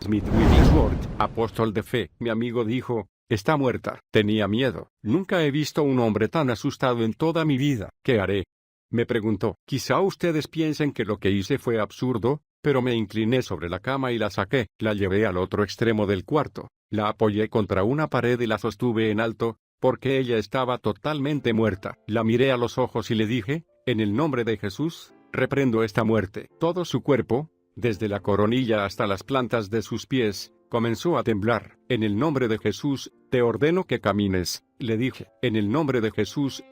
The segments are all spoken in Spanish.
Smith Wigglesworth, apóstol de fe. Mi amigo dijo, está muerta. Tenía miedo. Nunca he visto un hombre tan asustado en toda mi vida. ¿Qué haré? Me preguntó. Quizá ustedes piensen que lo que hice fue absurdo, pero me incliné sobre la cama y la saqué. La llevé al otro extremo del cuarto. La apoyé contra una pared y la sostuve en alto, porque ella estaba totalmente muerta. La miré a los ojos y le dije, en el nombre de Jesús, reprendo esta muerte. Todo su cuerpo, desde la coronilla hasta las plantas de sus pies, comenzó a temblar. En el nombre de Jesús, te ordeno que camines, le dije. En el nombre de Jesús,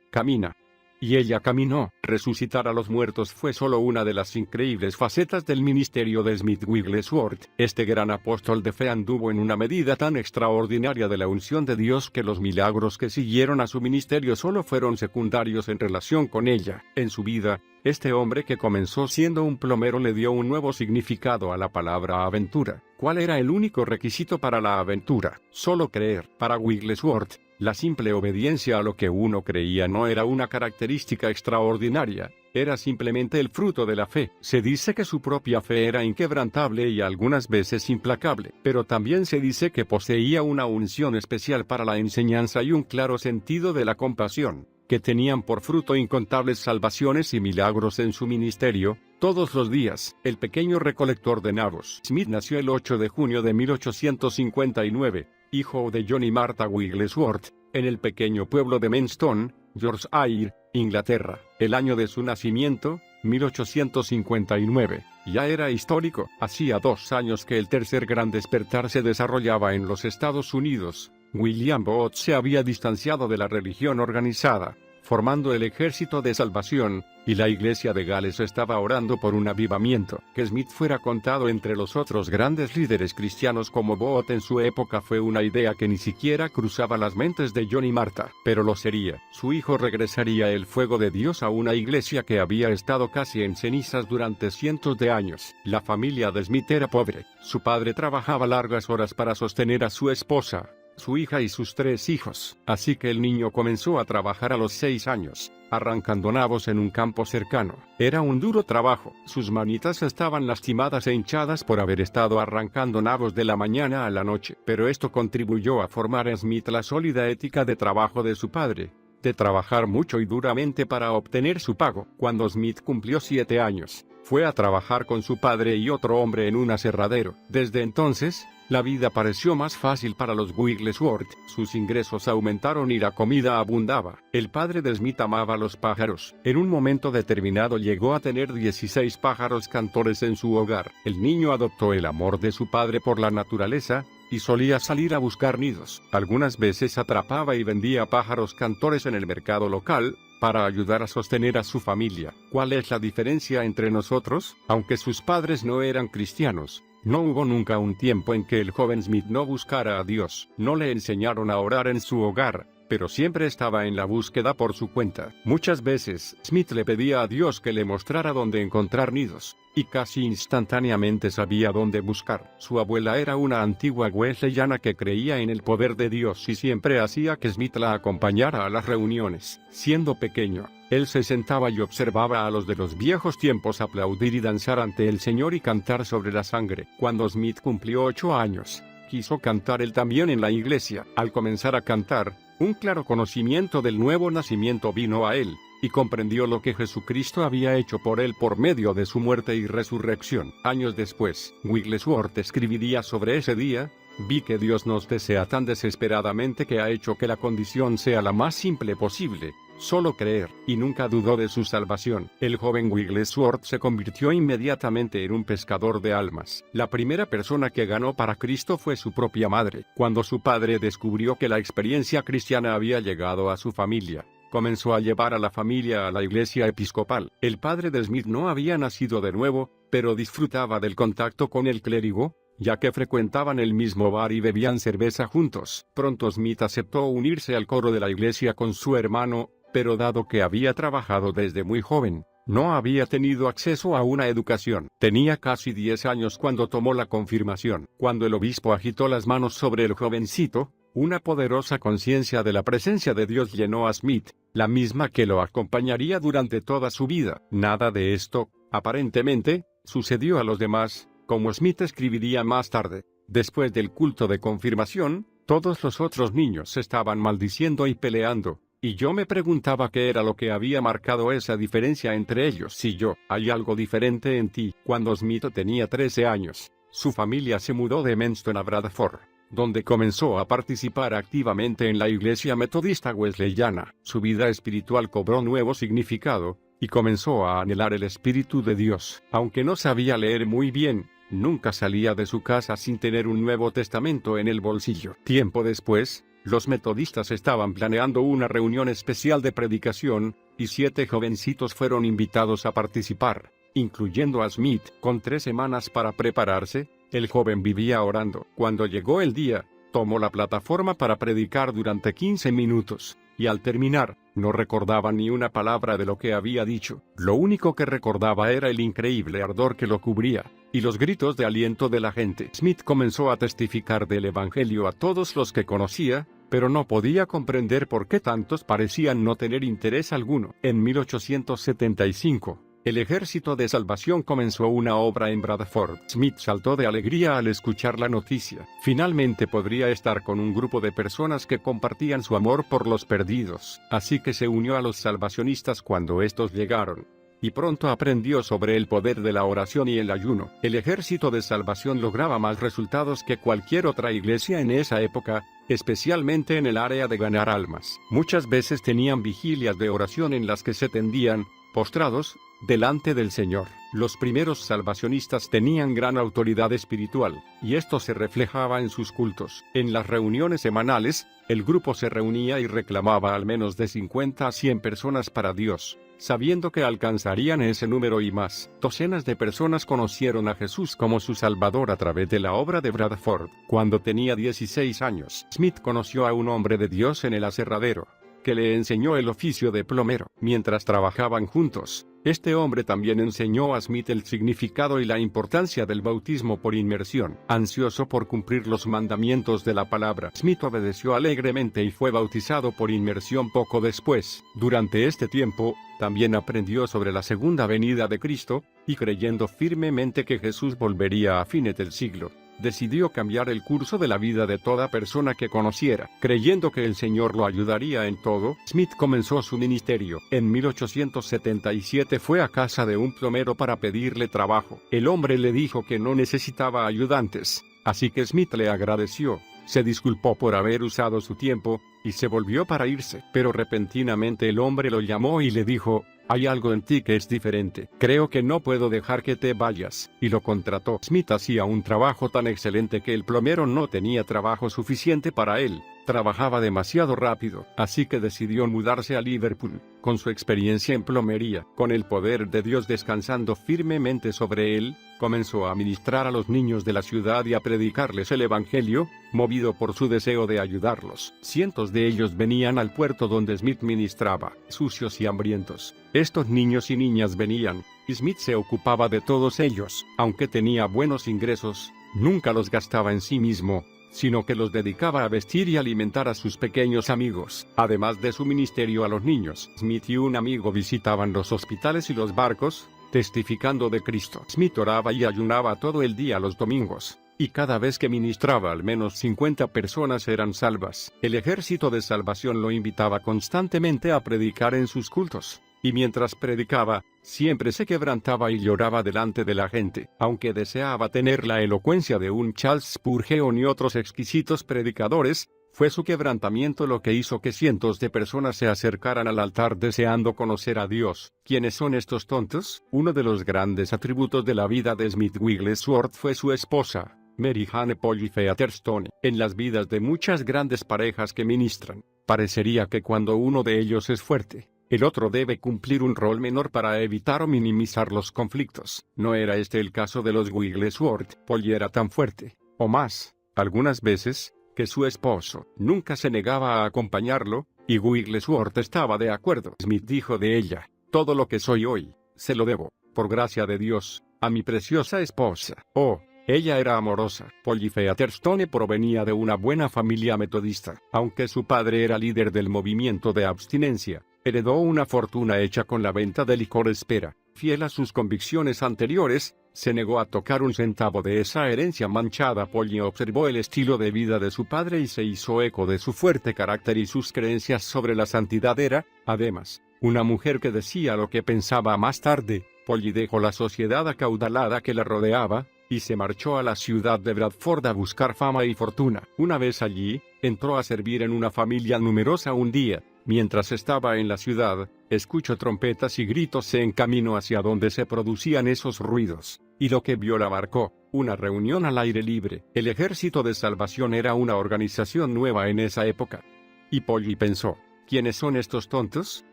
camina. Y ella caminó. Resucitar a los muertos fue solo una de las increíbles facetas del ministerio de Smith Wigglesworth. Este gran apóstol de fe anduvo en una medida tan extraordinaria de la unción de Dios que los milagros que siguieron a su ministerio solo fueron secundarios en relación con ella. En su vida, este hombre que comenzó siendo un plomero le dio un nuevo significado a la palabra aventura. ¿Cuál era el único requisito para la aventura? Solo creer. Para Wigglesworth, la simple obediencia a lo que uno creía no era una característica extraordinaria, era simplemente el fruto de la fe. Se dice que su propia fe era inquebrantable y algunas veces implacable, pero también se dice que poseía una unción especial para la enseñanza y un claro sentido de la compasión, que tenían por fruto incontables salvaciones y milagros en su ministerio, todos los días. El pequeño recolector de nabos. Smith nació el 8 de junio de 1859, hijo de John y Martha Wigglesworth, en el pequeño pueblo de Maidstone, Yorkshire, Inglaterra. El año de su nacimiento, 1859, ya era histórico. Hacía 2 años que el tercer gran despertar se desarrollaba en los Estados Unidos. William Booth se había distanciado de la religión organizada, formando el Ejército de Salvación, y la Iglesia de Gales estaba orando por un avivamiento. Que Smith fuera contado entre los otros grandes líderes cristianos como Booth en su época fue una idea que ni siquiera cruzaba las mentes de John y Martha, pero lo sería. Su hijo regresaría el fuego de Dios a una iglesia que había estado casi en cenizas durante cientos de años. La familia de Smith era pobre. Su padre trabajaba largas horas para sostener a su esposa, su hija y sus 3 hijos. Así que el niño comenzó a trabajar a los 6 años, arrancando nabos en un campo cercano. Era un duro trabajo. Sus manitas estaban lastimadas e hinchadas por haber estado arrancando nabos de la mañana a la noche. Pero esto contribuyó a formar en Smith la sólida ética de trabajo de su padre, de trabajar mucho y duramente para obtener su pago. Cuando Smith cumplió 7 años, fue a trabajar con su padre y otro hombre en un aserradero. Desde entonces, la vida pareció más fácil para los Wigglesworth. Sus ingresos aumentaron y la comida abundaba. El padre de Smith amaba los pájaros. En un momento determinado llegó a tener 16 pájaros cantores en su hogar. El niño adoptó el amor de su padre por la naturaleza, y solía salir a buscar nidos. Algunas veces atrapaba y vendía pájaros cantores en el mercado local, para ayudar a sostener a su familia. ¿Cuál es la diferencia entre nosotros? Aunque sus padres no eran cristianos, no hubo nunca un tiempo en que el joven Smith no buscara a Dios. No le enseñaron a orar en su hogar, pero siempre estaba en la búsqueda por su cuenta. Muchas veces, Smith le pedía a Dios que le mostrara dónde encontrar nidos, y casi instantáneamente sabía dónde buscar. Su abuela era una antigua wesleyana que creía en el poder de Dios y siempre hacía que Smith la acompañara a las reuniones. Siendo pequeño, él se sentaba y observaba a los de los viejos tiempos aplaudir y danzar ante el Señor y cantar sobre la sangre. Cuando Smith cumplió 8 años, quiso cantar él también en la iglesia. Al comenzar a cantar, un claro conocimiento del nuevo nacimiento vino a él, y comprendió lo que Jesucristo había hecho por él por medio de su muerte y resurrección. Años después, Wigglesworth escribiría sobre ese día: vi que Dios nos desea tan desesperadamente que ha hecho que la condición sea la más simple posible, solo creer, y nunca dudó de su salvación. El joven Wigglesworth se convirtió inmediatamente en un pescador de almas. La primera persona que ganó para Cristo fue su propia madre. Cuando su padre descubrió que la experiencia cristiana había llegado a su familia, comenzó a llevar a la familia a la iglesia episcopal. El padre de Smith no había nacido de nuevo, pero disfrutaba del contacto con el clérigo, ya que frecuentaban el mismo bar y bebían cerveza juntos. Pronto Smith aceptó unirse al coro de la iglesia con su hermano, pero dado que había trabajado desde muy joven, no había tenido acceso a una educación. Tenía casi 10 años cuando tomó la confirmación. Cuando el obispo agitó las manos sobre el jovencito, una poderosa conciencia de la presencia de Dios llenó a Smith, la misma que lo acompañaría durante toda su vida. Nada de esto, aparentemente, sucedió a los demás, Como Smith escribiría más tarde, después del culto de confirmación, todos los otros niños estaban maldiciendo y peleando, y yo me preguntaba qué era lo que había marcado esa diferencia entre ellos y yo. Hay algo diferente en ti. Cuando Smith tenía 13 años, su familia se mudó de Menston a Bradford, donde comenzó a participar activamente en la iglesia metodista wesleyana. Su vida espiritual cobró nuevo significado, y comenzó a anhelar el Espíritu de Dios. Aunque no sabía leer muy bien, nunca salía de su casa sin tener un Nuevo Testamento en el bolsillo. Tiempo después, los metodistas estaban planeando una reunión especial de predicación, y 7 jovencitos fueron invitados a participar, incluyendo a Smith. Con 3 semanas para prepararse, el joven vivía orando. Cuando llegó el día, tomó la plataforma para predicar durante 15 minutos, y al terminar, no recordaba ni una palabra de lo que había dicho. Lo único que recordaba era el increíble ardor que lo cubría, y los gritos de aliento de la gente. Smith comenzó a testificar del Evangelio a todos los que conocía, pero no podía comprender por qué tantos parecían no tener interés alguno. En 1875, el Ejército de Salvación comenzó una obra en Bradford. Smith saltó de alegría al escuchar la noticia. Finalmente podría estar con un grupo de personas que compartían su amor por los perdidos. Así que se unió a los salvacionistas cuando estos llegaron, y pronto aprendió sobre el poder de la oración y el ayuno. El Ejército de Salvación lograba más resultados que cualquier otra iglesia en esa época, especialmente en el área de ganar almas. Muchas veces tenían vigilias de oración en las que se tendían, postrados, delante del Señor. Los primeros salvacionistas tenían gran autoridad espiritual, y esto se reflejaba en sus cultos. En las reuniones semanales, el grupo se reunía y reclamaba al menos de 50 a 100 personas para Dios, sabiendo que alcanzarían ese número y más. Docenas de personas conocieron a Jesús como su Salvador a través de la obra de Bradford. Cuando tenía 16 años, Smith conoció a un hombre de Dios en el aserradero, que le enseñó el oficio de plomero. Mientras trabajaban juntos, este hombre también enseñó a Smith el significado y la importancia del bautismo por inmersión. Ansioso por cumplir los mandamientos de la palabra, Smith obedeció alegremente y fue bautizado por inmersión poco después. Durante este tiempo, también aprendió sobre la segunda venida de Cristo, y creyendo firmemente que Jesús volvería a fines del siglo, decidió cambiar el curso de la vida de toda persona que conociera. Creyendo que el Señor lo ayudaría en todo, Smith comenzó su ministerio. En 1877 fue a casa de un plomero para pedirle trabajo. El hombre le dijo que no necesitaba ayudantes, así que Smith le agradeció, se disculpó por haber usado su tiempo, y se volvió para irse. Pero repentinamente el hombre lo llamó y le dijo: «Hay algo en ti que es diferente. Creo que no puedo dejar que te vayas», y lo contrató. Smith hacía un trabajo tan excelente que el plomero no tenía trabajo suficiente para él. Trabajaba demasiado rápido, así que decidió mudarse a Liverpool. Con su experiencia en plomería, con el poder de Dios descansando firmemente sobre él, comenzó a ministrar a los niños de la ciudad y a predicarles el Evangelio, movido por su deseo de ayudarlos. Cientos de ellos venían al puerto donde Smith ministraba, sucios y hambrientos. Estos niños y niñas venían, y Smith se ocupaba de todos ellos. Aunque tenía buenos ingresos, nunca los gastaba en sí mismo, sino que los dedicaba a vestir y alimentar a sus pequeños amigos. Además de su ministerio a los niños, Smith y un amigo visitaban los hospitales y los barcos, testificando de Cristo. Smith oraba y ayunaba todo el día los domingos, y cada vez que ministraba al menos 50 personas eran salvas. El Ejército de Salvación lo invitaba constantemente a predicar en sus cultos, y mientras predicaba, siempre se quebrantaba y lloraba delante de la gente. Aunque deseaba tener la elocuencia de un Charles Spurgeon y otros exquisitos predicadores, fue su quebrantamiento lo que hizo que cientos de personas se acercaran al altar deseando conocer a Dios. ¿Quiénes son estos tontos? Uno de los grandes atributos de la vida de Smith Wigglesworth fue su esposa, Mary Jane Polly Featherstone. En las vidas de muchas grandes parejas que ministran, parecería que cuando uno de ellos es fuerte, el otro debe cumplir un rol menor para evitar o minimizar los conflictos. No era este el caso de los Wigglesworth. Polly era tan fuerte, o más, algunas veces, que su esposo nunca se negaba a acompañarlo, y Wigglesworth estaba de acuerdo. Smith dijo de ella: «Todo lo que soy hoy, se lo debo, por gracia de Dios, a mi preciosa esposa». Oh, ella era amorosa. Polly Featherstone provenía de una buena familia metodista. Aunque su padre era líder del movimiento de abstinencia, heredó una fortuna hecha con la venta de licor espera. Fiel a sus convicciones anteriores, se negó a tocar un centavo de esa herencia manchada. Polly observó el estilo de vida de su padre y se hizo eco de su fuerte carácter y sus creencias sobre la santidad. Era, además, una mujer que decía lo que pensaba. Más tarde, Polly dejó la sociedad acaudalada que la rodeaba, y se marchó a la ciudad de Bradford a buscar fama y fortuna. Una vez allí, entró a servir en una familia numerosa. Un día, mientras estaba en la ciudad, escuchó trompetas y gritos en camino hacia donde se producían esos ruidos, y lo que vio la marcó: una reunión al aire libre. El Ejército de Salvación era una organización nueva en esa época. Y Polly pensó: ¿quiénes son estos tontos?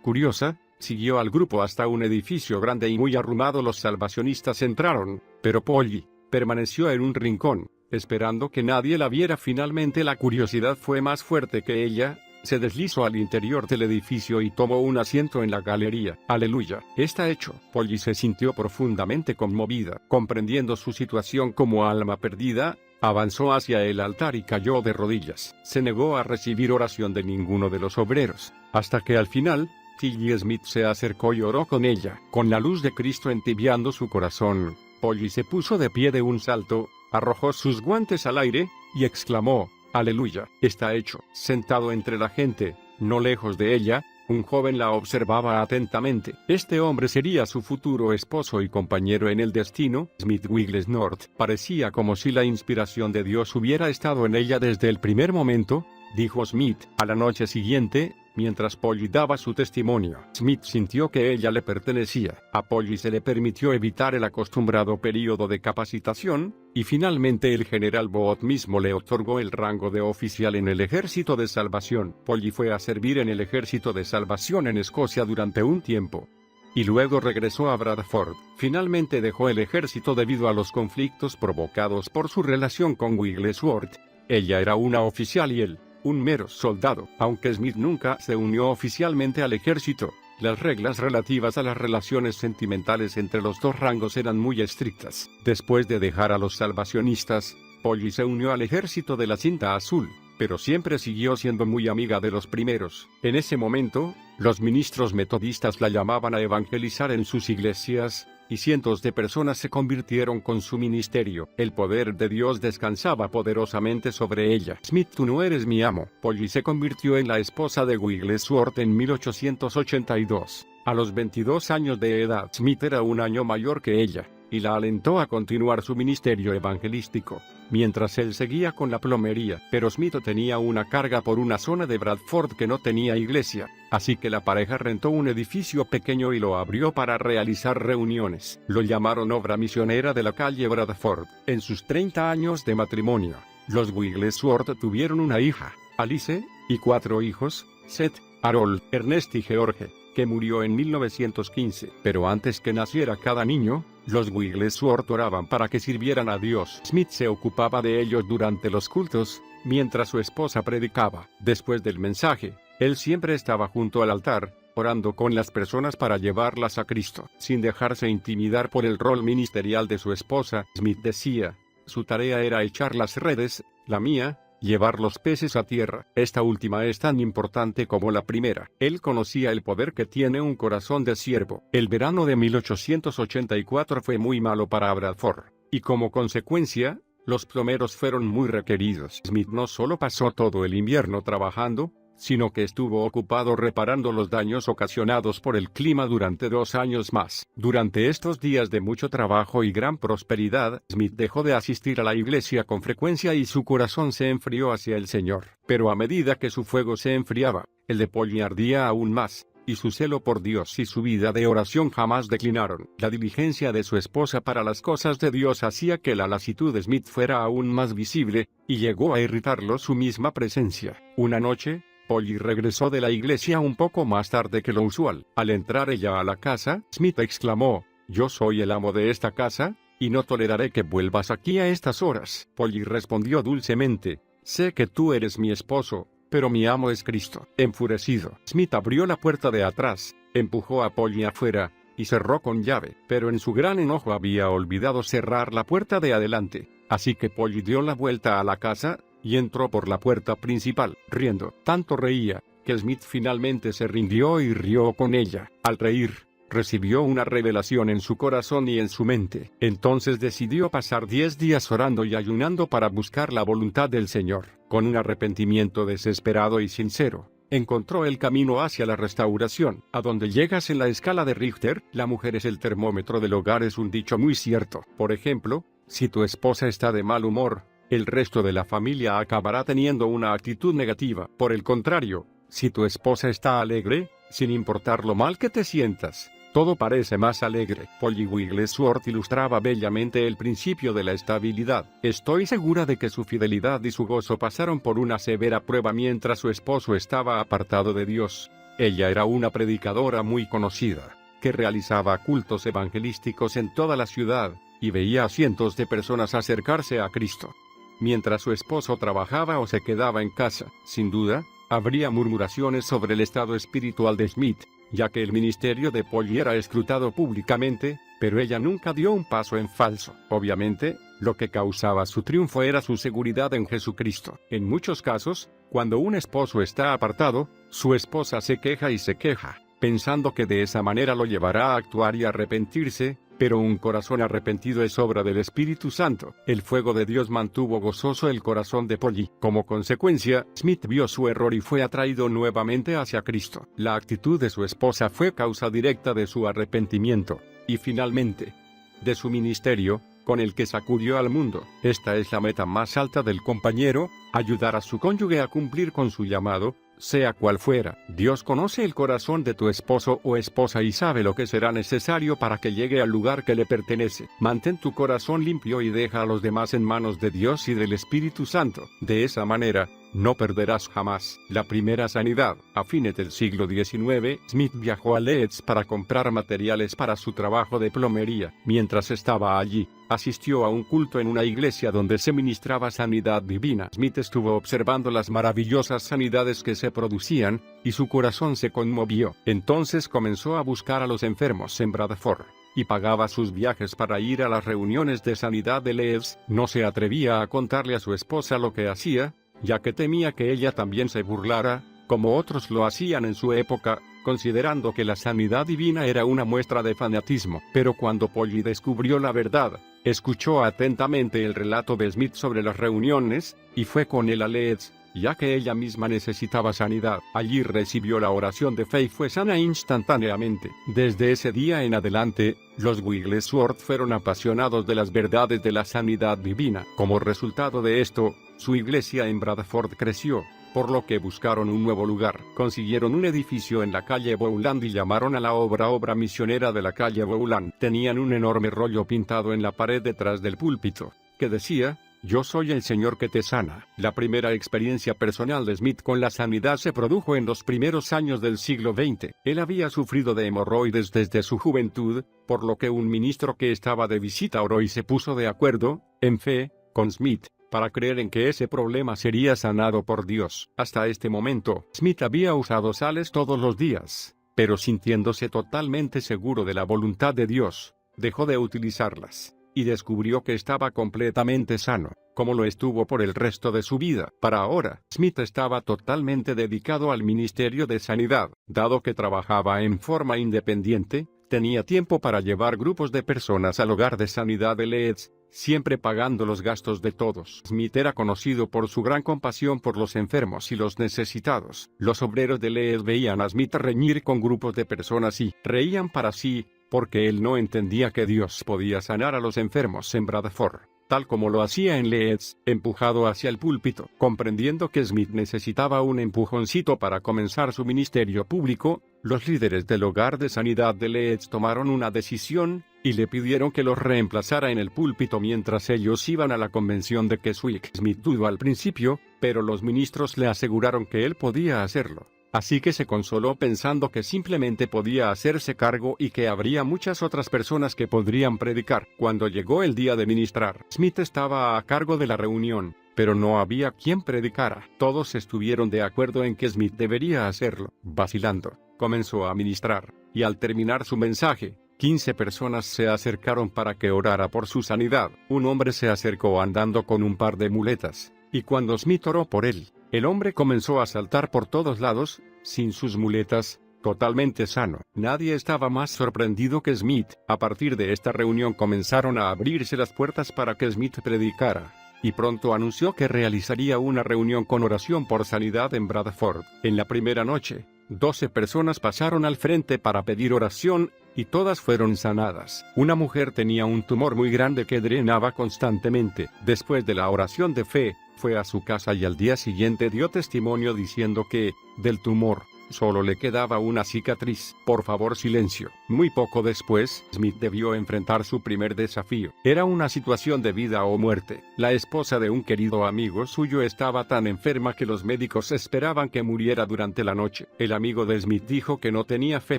Curiosa, siguió al grupo hasta un edificio grande y muy arrumado. Los salvacionistas entraron, pero Polly permaneció en un rincón, esperando que nadie la viera. Finalmente la curiosidad fue más fuerte que ella. Se deslizó al interior del edificio y tomó un asiento en la galería. Aleluya. Está hecho. Polly se sintió profundamente conmovida. Comprendiendo su situación como alma perdida, avanzó hacia el altar y cayó de rodillas. Se negó a recibir oración de ninguno de los obreros, hasta que al final, Tilly Smith se acercó y oró con ella. Con la luz de Cristo entibiando su corazón, Polly se puso de pie de un salto, arrojó sus guantes al aire, y exclamó: ¡Aleluya! Está hecho. Sentado entre la gente, no lejos de ella, un joven la observaba atentamente. Este hombre sería su futuro esposo y compañero en el destino. Smith Wigglesworth. Parecía como si la inspiración de Dios hubiera estado en ella desde el primer momento, dijo Smith. A la noche siguiente, mientras Polly daba su testimonio, Smith sintió que ella le pertenecía. A Polly se le permitió evitar el acostumbrado período de capacitación, y finalmente el general Booth mismo le otorgó el rango de oficial en el Ejército de Salvación. Polly fue a servir en el Ejército de Salvación en Escocia durante un tiempo, y luego regresó a Bradford. Finalmente dejó el ejército debido a los conflictos provocados por su relación con Wigglesworth. Ella era una oficial y él un mero soldado. Aunque Smith nunca se unió oficialmente al ejército, las reglas relativas a las relaciones sentimentales entre los dos rangos eran muy estrictas. Después de dejar a los salvacionistas, Polly se unió al ejército de la cinta azul, pero siempre siguió siendo muy amiga de los primeros. En ese momento, los ministros metodistas la llamaban a evangelizar en sus iglesias, y cientos de personas se convirtieron con su ministerio. El poder de Dios descansaba poderosamente sobre ella. Smith, tú no eres mi amo. Polly se convirtió en la esposa de Wigglesworth en 1882. A los 22 años de edad, Smith era un año mayor que ella, y la alentó a continuar su ministerio evangelístico, mientras él seguía con la plomería. Pero Smith tenía una carga por una zona de Bradford que no tenía iglesia, así que la pareja rentó un edificio pequeño y lo abrió para realizar reuniones. Lo llamaron Obra Misionera de la calle Bradford. En sus 30 años de matrimonio, los Wigglesworth tuvieron una hija, Alice, y 4 hijos, Seth, Harold, Ernest y George, que murió en 1915. Pero antes que naciera cada niño, los Wigglesworth oraban para que sirvieran a Dios. Smith se ocupaba de ellos durante los cultos, mientras su esposa predicaba. Después del mensaje, él siempre estaba junto al altar, orando con las personas para llevarlas a Cristo. Sin dejarse intimidar por el rol ministerial de su esposa, Smith decía: su tarea era echar las redes, la mía, llevar los peces a tierra. Esta última es tan importante como la primera. Él conocía el poder que tiene un corazón de siervo. El verano de 1884 fue muy malo para Bradford, y como consecuencia, los plomeros fueron muy requeridos. Smith no solo pasó todo el invierno trabajando, sino que estuvo ocupado reparando los daños ocasionados por el clima durante 2 años más. Durante estos días de mucho trabajo y gran prosperidad, Smith dejó de asistir a la iglesia con frecuencia y su corazón se enfrió hacia el Señor. Pero a medida que su fuego se enfriaba, el de Polly ardía aún más, y su celo por Dios y su vida de oración jamás declinaron. La diligencia de su esposa para las cosas de Dios hacía que la lasitud de Smith fuera aún más visible, y llegó a irritarlo su misma presencia. Una noche, Polly regresó de la iglesia un poco más tarde que lo usual. Al entrar ella a la casa, Smith exclamó: «Yo soy el amo de esta casa, y no toleraré que vuelvas aquí a estas horas». Polly respondió dulcemente: «Sé que tú eres mi esposo, pero mi amo es Cristo». Enfurecido, Smith abrió la puerta de atrás, empujó a Polly afuera, y cerró con llave. Pero en su gran enojo había olvidado cerrar la puerta de adelante, así que Polly dio la vuelta a la casa, y entró por la puerta principal, riendo. Tanto reía, que Smith finalmente se rindió y rió con ella. Al reír, recibió una revelación en su corazón y en su mente. Entonces decidió pasar 10 días orando y ayunando para buscar la voluntad del Señor. Con un arrepentimiento desesperado y sincero, encontró el camino hacia la restauración. A donde llegas en la escala de Richter, la mujer es el termómetro del hogar, es un dicho muy cierto. Por ejemplo, si tu esposa está de mal humor, el resto de la familia acabará teniendo una actitud negativa. Por el contrario, si tu esposa está alegre, sin importar lo mal que te sientas, todo parece más alegre. Polly Wigglesworth ilustraba bellamente el principio de la estabilidad. Estoy segura de que su fidelidad y su gozo pasaron por una severa prueba mientras su esposo estaba apartado de Dios. Ella era una predicadora muy conocida, que realizaba cultos evangelísticos en toda la ciudad, y veía a cientos de personas acercarse a Cristo. Mientras su esposo trabajaba o se quedaba en casa, sin duda, habría murmuraciones sobre el estado espiritual de Smith, ya que el ministerio de Polly era escrutado públicamente, pero ella nunca dio un paso en falso. Obviamente, lo que causaba su triunfo era su seguridad en Jesucristo. En muchos casos, cuando un esposo está apartado, su esposa se queja y se queja, pensando que de esa manera lo llevará a actuar y arrepentirse, pero un corazón arrepentido es obra del Espíritu Santo. El fuego de Dios mantuvo gozoso el corazón de Polly. Como consecuencia, Smith vio su error y fue atraído nuevamente hacia Cristo. La actitud de su esposa fue causa directa de su arrepentimiento, y finalmente, de su ministerio, con el que sacudió al mundo. Esta es la meta más alta del compañero: ayudar a su cónyuge a cumplir con su llamado, sea cual fuera. Dios conoce el corazón de tu esposo o esposa y sabe lo que será necesario para que llegue al lugar que le pertenece. Mantén tu corazón limpio y deja a los demás en manos de Dios y del Espíritu Santo. De esa manera, no perderás jamás. La primera sanidad. A fines del siglo XIX, Smith viajó a Leeds para comprar materiales para su trabajo de plomería. Mientras estaba allí, asistió a un culto en una iglesia donde se ministraba sanidad divina. Smith estuvo observando las maravillosas sanidades que se producían, y su corazón se conmovió. Entonces comenzó a buscar a los enfermos en Bradford, y pagaba sus viajes para ir a las reuniones de sanidad de Leeds. No se atrevía a contarle a su esposa lo que hacía, ya que temía que ella también se burlara, como otros lo hacían en su época, considerando que la sanidad divina era una muestra de fanatismo. Pero cuando Polly descubrió la verdad, escuchó atentamente el relato de Smith sobre las reuniones, y fue con él a Leeds, ya que ella misma necesitaba sanidad. Allí recibió la oración de fe y fue sana instantáneamente. Desde ese día en adelante, los Wigglesworth fueron apasionados de las verdades de la sanidad divina. Como resultado de esto, su iglesia en Bradford creció, por lo que buscaron un nuevo lugar. Consiguieron un edificio en la calle Bowland y llamaron a la obra misionera de la calle Bowland. Tenían un enorme rollo pintado en la pared detrás del púlpito, que decía: «Yo soy el Señor que te sana». La primera experiencia personal de Smith con la sanidad se produjo en los primeros años del siglo XX. Él había sufrido de hemorroides desde su juventud, por lo que un ministro que estaba de visita oró y se puso de acuerdo, en fe, con Smith, para creer en que ese problema sería sanado por Dios. Hasta este momento, Smith había usado sales todos los días, pero sintiéndose totalmente seguro de la voluntad de Dios, dejó de utilizarlas, y descubrió que estaba completamente sano, como lo estuvo por el resto de su vida. Para ahora, Smith estaba totalmente dedicado al ministerio de sanidad. Dado que trabajaba en forma independiente, tenía tiempo para llevar grupos de personas al hogar de sanidad de Leeds, siempre pagando los gastos de todos. Smith era conocido por su gran compasión por los enfermos y los necesitados. Los obreros de Leeds veían a Smith reñir con grupos de personas y reían para sí, porque él no entendía que Dios podía sanar a los enfermos en Bradford, tal como lo hacía en Leeds, empujado hacia el púlpito. Comprendiendo que Smith necesitaba un empujoncito para comenzar su ministerio público, los líderes del hogar de sanidad de Leeds tomaron una decisión, y le pidieron que los reemplazara en el púlpito mientras ellos iban a la convención de Keswick. Smith dudó al principio, pero los ministros le aseguraron que él podía hacerlo. Así que se consoló pensando que simplemente podía hacerse cargo y que habría muchas otras personas que podrían predicar. Cuando llegó el día de ministrar, Smith estaba a cargo de la reunión, pero no había quien predicara. Todos estuvieron de acuerdo en que Smith debería hacerlo. Vacilando, comenzó a ministrar, y al terminar su mensaje, 15 personas se acercaron para que orara por su sanidad. Un hombre se acercó andando con un par de muletas, y cuando Smith oró por él, el hombre comenzó a saltar por todos lados, sin sus muletas, totalmente sano. Nadie estaba más sorprendido que Smith. A partir de esta reunión comenzaron a abrirse las puertas para que Smith predicara, y pronto anunció que realizaría una reunión con oración por sanidad en Bradford. En la primera noche, 12 personas pasaron al frente para pedir oración, y todas fueron sanadas. Una mujer tenía un tumor muy grande que drenaba constantemente. Después de la oración de fe, fue a su casa y al día siguiente dio testimonio diciendo que, del tumor, solo le quedaba una cicatriz. Por favor, silencio. Muy poco después, Smith debió enfrentar su primer desafío. Era una situación de vida o muerte. La esposa de un querido amigo suyo estaba tan enferma que los médicos esperaban que muriera durante la noche. El amigo de Smith dijo que no tenía fe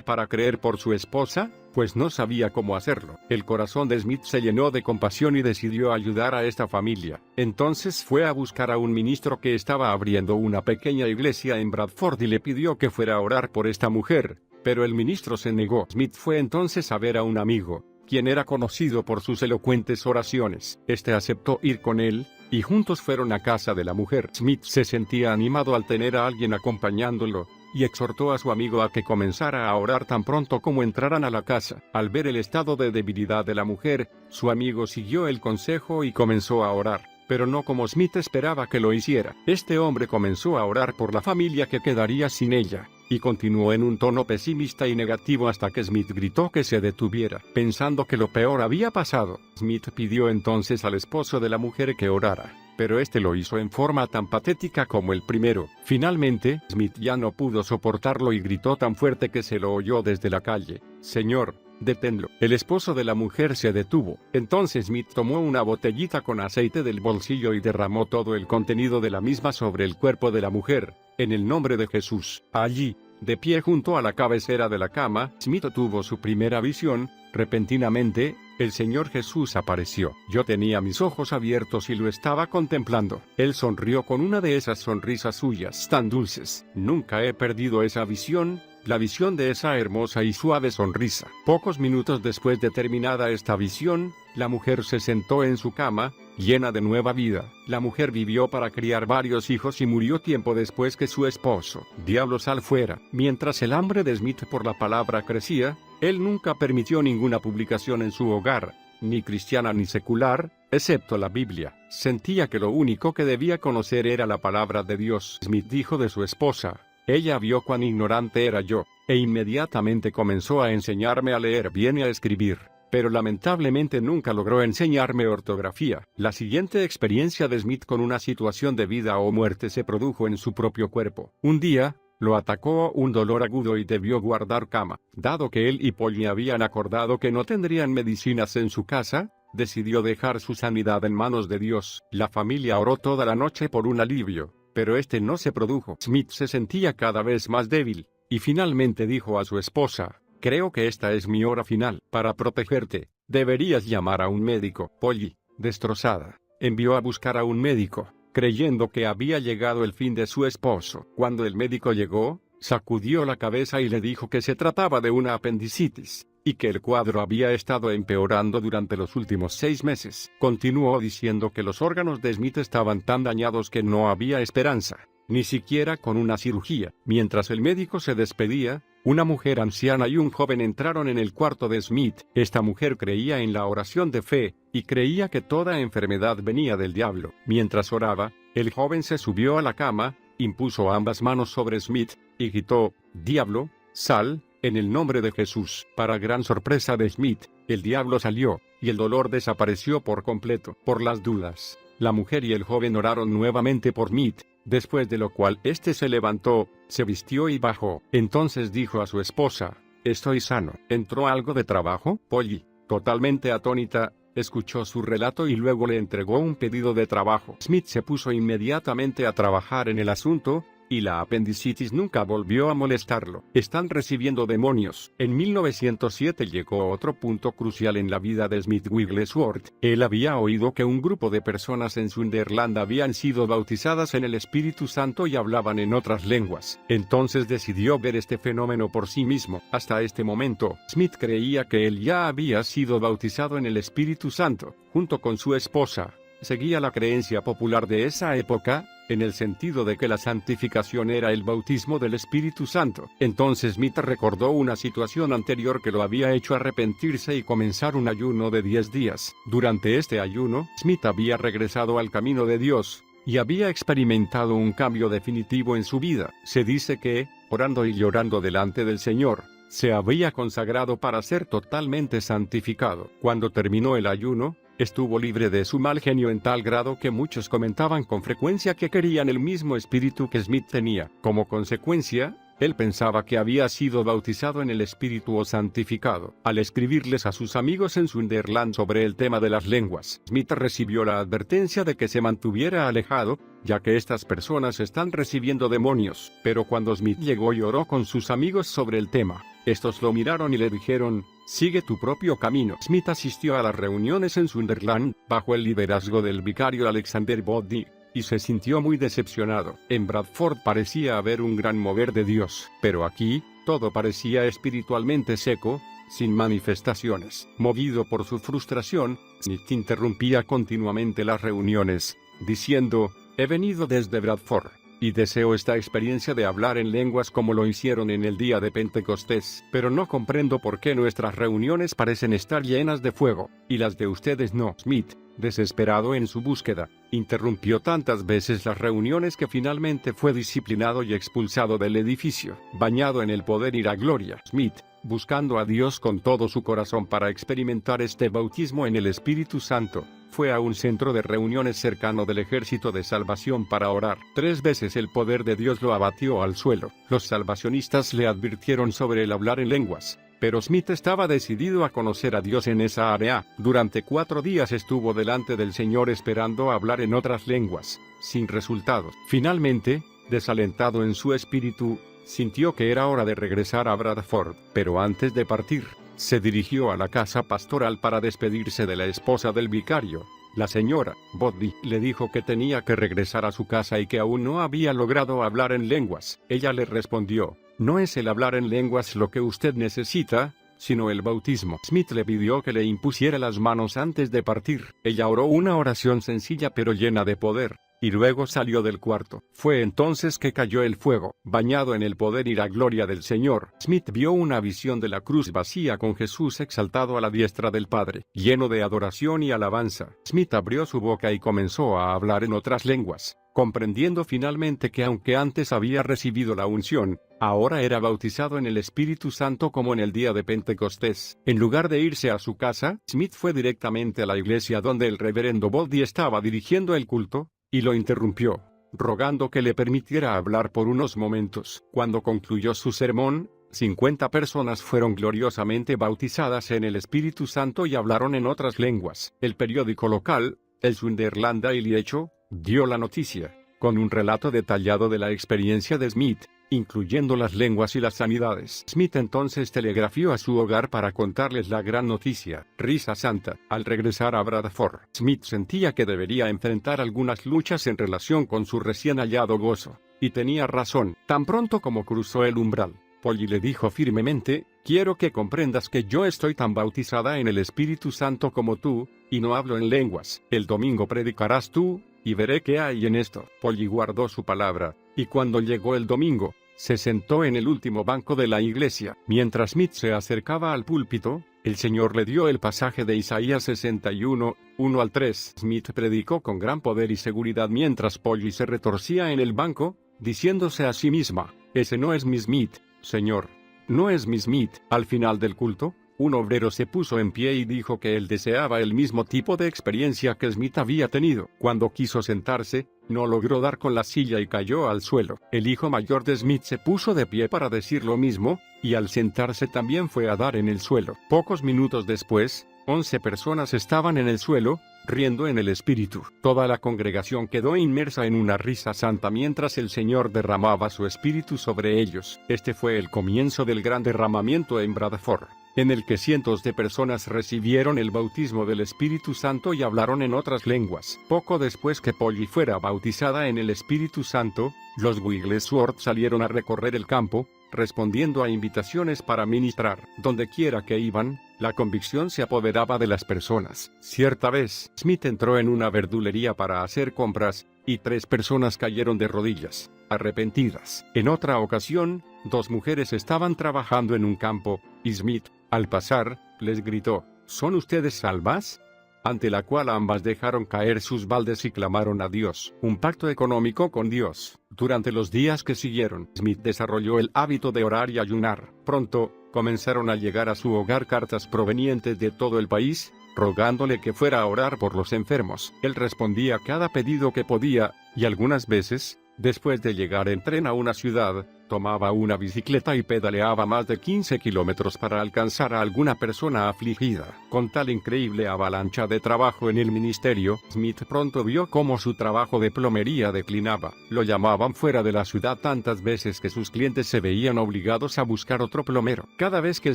para creer por su esposa, pues no sabía cómo hacerlo. El corazón de Smith se llenó de compasión y decidió ayudar a esta familia. Entonces fue a buscar a un ministro que estaba abriendo una pequeña iglesia en Bradford y le pidió que fuera a orar por esta mujer, pero el ministro se negó. Smith fue entonces a ver a un amigo, quien era conocido por sus elocuentes oraciones. Este aceptó ir con él, y juntos fueron a casa de la mujer. Smith se sentía animado al tener a alguien acompañándolo, y exhortó a su amigo a que comenzara a orar tan pronto como entraran a la casa. Al ver el estado de debilidad de la mujer, su amigo siguió el consejo y comenzó a orar, pero no como Smith esperaba que lo hiciera. Este hombre comenzó a orar por la familia que quedaría sin ella, y continuó en un tono pesimista y negativo hasta que Smith gritó que se detuviera. Pensando que lo peor había pasado, Smith pidió entonces al esposo de la mujer que orara, pero este lo hizo en forma tan patética como el primero. Finalmente, Smith ya no pudo soportarlo y gritó tan fuerte que se lo oyó desde la calle: «Señor, deténlo». El esposo de la mujer se detuvo. Entonces Smith tomó una botellita con aceite del bolsillo y derramó todo el contenido de la misma sobre el cuerpo de la mujer, en el nombre de Jesús. Allí, de pie junto a la cabecera de la cama, Smith tuvo su primera visión. Repentinamente, el Señor Jesús apareció. Yo tenía mis ojos abiertos y lo estaba contemplando. Él sonrió con una de esas sonrisas suyas tan dulces. Nunca he perdido esa visión, la visión de esa hermosa y suave sonrisa. Pocos minutos después de terminada esta visión, la mujer se sentó en su cama, llena de nueva vida. La mujer vivió para criar varios hijos y murió tiempo después que su esposo. Diablo, sal fuera. Mientras el hambre de Smith por la palabra crecía, él nunca permitió ninguna publicación en su hogar, ni cristiana ni secular, excepto la Biblia. Sentía que lo único que debía conocer era la palabra de Dios. Smith dijo de su esposa: «Ella vio cuán ignorante era yo, e inmediatamente comenzó a enseñarme a leer bien y a escribir, pero lamentablemente nunca logró enseñarme ortografía». La siguiente experiencia de Smith con una situación de vida o muerte se produjo en su propio cuerpo. Un día, lo atacó un dolor agudo y debió guardar cama. Dado que él y Polly habían acordado que no tendrían medicinas en su casa, decidió dejar su sanidad en manos de Dios. La familia oró toda la noche por un alivio, pero este no se produjo. Smith se sentía cada vez más débil, y finalmente dijo a su esposa: «Creo que esta es mi hora final. Para protegerte, deberías llamar a un médico». Polly, destrozada, envió a buscar a un médico, creyendo que había llegado el fin de su esposo. Cuando el médico llegó, sacudió la cabeza y le dijo que se trataba de una apendicitis, y que el cuadro había estado empeorando durante los últimos 6 meses. Continuó diciendo que los órganos de Smith estaban tan dañados que no había esperanza, ni siquiera con una cirugía. Mientras el médico se despedía, una mujer anciana y un joven entraron en el cuarto de Smith. Esta mujer creía en la oración de fe, y creía que toda enfermedad venía del diablo. Mientras oraba, el joven se subió a la cama, impuso ambas manos sobre Smith, y gritó: «Diablo, sal, en el nombre de Jesús». Para gran sorpresa de Smith, el diablo salió, y el dolor desapareció por completo. Por las dudas, la mujer y el joven oraron nuevamente por Smith, después de lo cual éste se levantó, se vistió y bajó. Entonces dijo a su esposa: «Estoy sano». ¿Entró algo de trabajo? Polly, totalmente atónita, escuchó su relato y luego le entregó un pedido de trabajo. Smith se puso inmediatamente a trabajar en el asunto, y la apendicitis nunca volvió a molestarlo. Están recibiendo demonios. En 1907 llegó otro punto crucial en la vida de Smith Wigglesworth. Él había oído que un grupo de personas en Sunderland habían sido bautizadas en el Espíritu Santo y hablaban en otras lenguas. Entonces decidió ver este fenómeno por sí mismo. Hasta este momento, Smith creía que él ya había sido bautizado en el Espíritu Santo, junto con su esposa, seguía la creencia popular de esa época, en el sentido de que la santificación era el bautismo del Espíritu Santo. Entonces Smith recordó una situación anterior que lo había hecho arrepentirse y comenzar un ayuno de 10 días. Durante este ayuno, Smith había regresado al camino de Dios, y había experimentado un cambio definitivo en su vida. Se dice que, orando y llorando delante del Señor, se había consagrado para ser totalmente santificado. Cuando terminó el ayuno, estuvo libre de su mal genio en tal grado que muchos comentaban con frecuencia que querían el mismo espíritu que Smith tenía. Como consecuencia, él pensaba que había sido bautizado en el Espíritu o santificado. Al escribirles a sus amigos en Sunderland sobre el tema de las lenguas, Smith recibió la advertencia de que se mantuviera alejado, ya que estas personas están recibiendo demonios. Pero cuando Smith llegó y oró con sus amigos sobre el tema, estos lo miraron y le dijeron: sigue tu propio camino. Smith asistió a las reuniones en Sunderland, bajo el liderazgo del vicario Alexander Boddy, y se sintió muy decepcionado. En Bradford parecía haber un gran mover de Dios, pero aquí, todo parecía espiritualmente seco, sin manifestaciones. Movido por su frustración, Smith interrumpía continuamente las reuniones, diciendo: he venido desde Bradford, y deseo esta experiencia de hablar en lenguas como lo hicieron en el día de Pentecostés, pero no comprendo por qué nuestras reuniones parecen estar llenas de fuego, y las de ustedes no. Smith, desesperado en su búsqueda, interrumpió tantas veces las reuniones que finalmente fue disciplinado y expulsado del edificio. Bañado en el poder y la gloria, Smith, buscando a Dios con todo su corazón para experimentar este bautismo en el Espíritu Santo, fue a un centro de reuniones cercano del Ejército de Salvación para orar. 3 veces el poder de Dios lo abatió al suelo. Los salvacionistas le advirtieron sobre el hablar en lenguas, pero Smith estaba decidido a conocer a Dios en esa área. Durante 4 días estuvo delante del Señor esperando hablar en otras lenguas, sin resultados. Finalmente, desalentado en su espíritu, sintió que era hora de regresar a Bradford, pero antes de partir, se dirigió a la casa pastoral para despedirse de la esposa del vicario. La señora Boddy le dijo que tenía que regresar a su casa y que aún no había logrado hablar en lenguas. Ella le respondió: no es el hablar en lenguas lo que usted necesita, sino el bautismo. Smith le pidió que le impusiera las manos antes de partir. Ella oró una oración sencilla pero llena de poder, y luego salió del cuarto. Fue entonces que cayó el fuego. Bañado en el poder y la gloria del Señor, Smith vio una visión de la cruz vacía con Jesús exaltado a la diestra del Padre, lleno de adoración y alabanza. Smith abrió su boca y comenzó a hablar en otras lenguas, comprendiendo finalmente que aunque antes había recibido la unción, ahora era bautizado en el Espíritu Santo como en el día de Pentecostés. En lugar de irse a su casa, Smith fue directamente a la iglesia donde el reverendo Boddy estaba dirigiendo el culto, y lo interrumpió, rogando que le permitiera hablar por unos momentos. Cuando concluyó su sermón, 50 personas fueron gloriosamente bautizadas en el Espíritu Santo y hablaron en otras lenguas. El periódico local, el Sunderland Daily Echo, dio la noticia, con un relato detallado de la experiencia de Smith, incluyendo las lenguas y las sanidades. Smith entonces telegrafió a su hogar para contarles la gran noticia. Risa santa. Al regresar a Bradford, Smith sentía que debería enfrentar algunas luchas en relación con su recién hallado gozo. Y tenía razón. Tan pronto como cruzó el umbral, Polly le dijo firmemente: quiero que comprendas que yo estoy tan bautizada en el Espíritu Santo como tú, y no hablo en lenguas. El domingo predicarás tú, y veré qué hay en esto. Polly guardó su palabra, y cuando llegó el domingo, se sentó en el último banco de la iglesia. Mientras Smith se acercaba al púlpito, el Señor le dio el pasaje de Isaías 61, 1-3. Smith predicó con gran poder y seguridad mientras Polly se retorcía en el banco, diciéndose a sí misma: ese no es mi Smith, Señor. No es mi Smith. Al final del culto, un obrero se puso en pie y dijo que él deseaba el mismo tipo de experiencia que Smith había tenido. Cuando quiso sentarse, no logró dar con la silla y cayó al suelo. El hijo mayor de Smith se puso de pie para decir lo mismo, y al sentarse también fue a dar en el suelo. Pocos minutos después, 11 personas estaban en el suelo, riendo en el espíritu. Toda la congregación quedó inmersa en una risa santa mientras el Señor derramaba su espíritu sobre ellos. Este fue el comienzo del gran derramamiento en Bradford, en el que cientos de personas recibieron el bautismo del Espíritu Santo y hablaron en otras lenguas. Poco después que Polly fuera bautizada en el Espíritu Santo, los Wigglesworth salieron a recorrer el campo, respondiendo a invitaciones para ministrar. Donde quiera que iban, la convicción se apoderaba de las personas. Cierta vez, Smith entró en una verdulería para hacer compras, y 3 personas cayeron de rodillas, arrepentidas. En otra ocasión, 2 mujeres estaban trabajando en un campo, y Smith, al pasar, les gritó: ¿Son ustedes salvas? Ante la cual ambas dejaron caer sus baldes y clamaron a Dios. Un pacto económico con Dios. Durante los días que siguieron, Smith desarrolló el hábito de orar y ayunar. Pronto, comenzaron a llegar a su hogar cartas provenientes de todo el país, rogándole que fuera a orar por los enfermos. Él respondía a cada pedido que podía, y algunas veces, después de llegar en tren a una ciudad, tomaba una bicicleta y pedaleaba más de 15 kilómetros para alcanzar a alguna persona afligida. Con tal increíble avalancha de trabajo en el ministerio, Smith pronto vio cómo su trabajo de plomería declinaba. Lo llamaban fuera de la ciudad tantas veces que sus clientes se veían obligados a buscar otro plomero. Cada vez que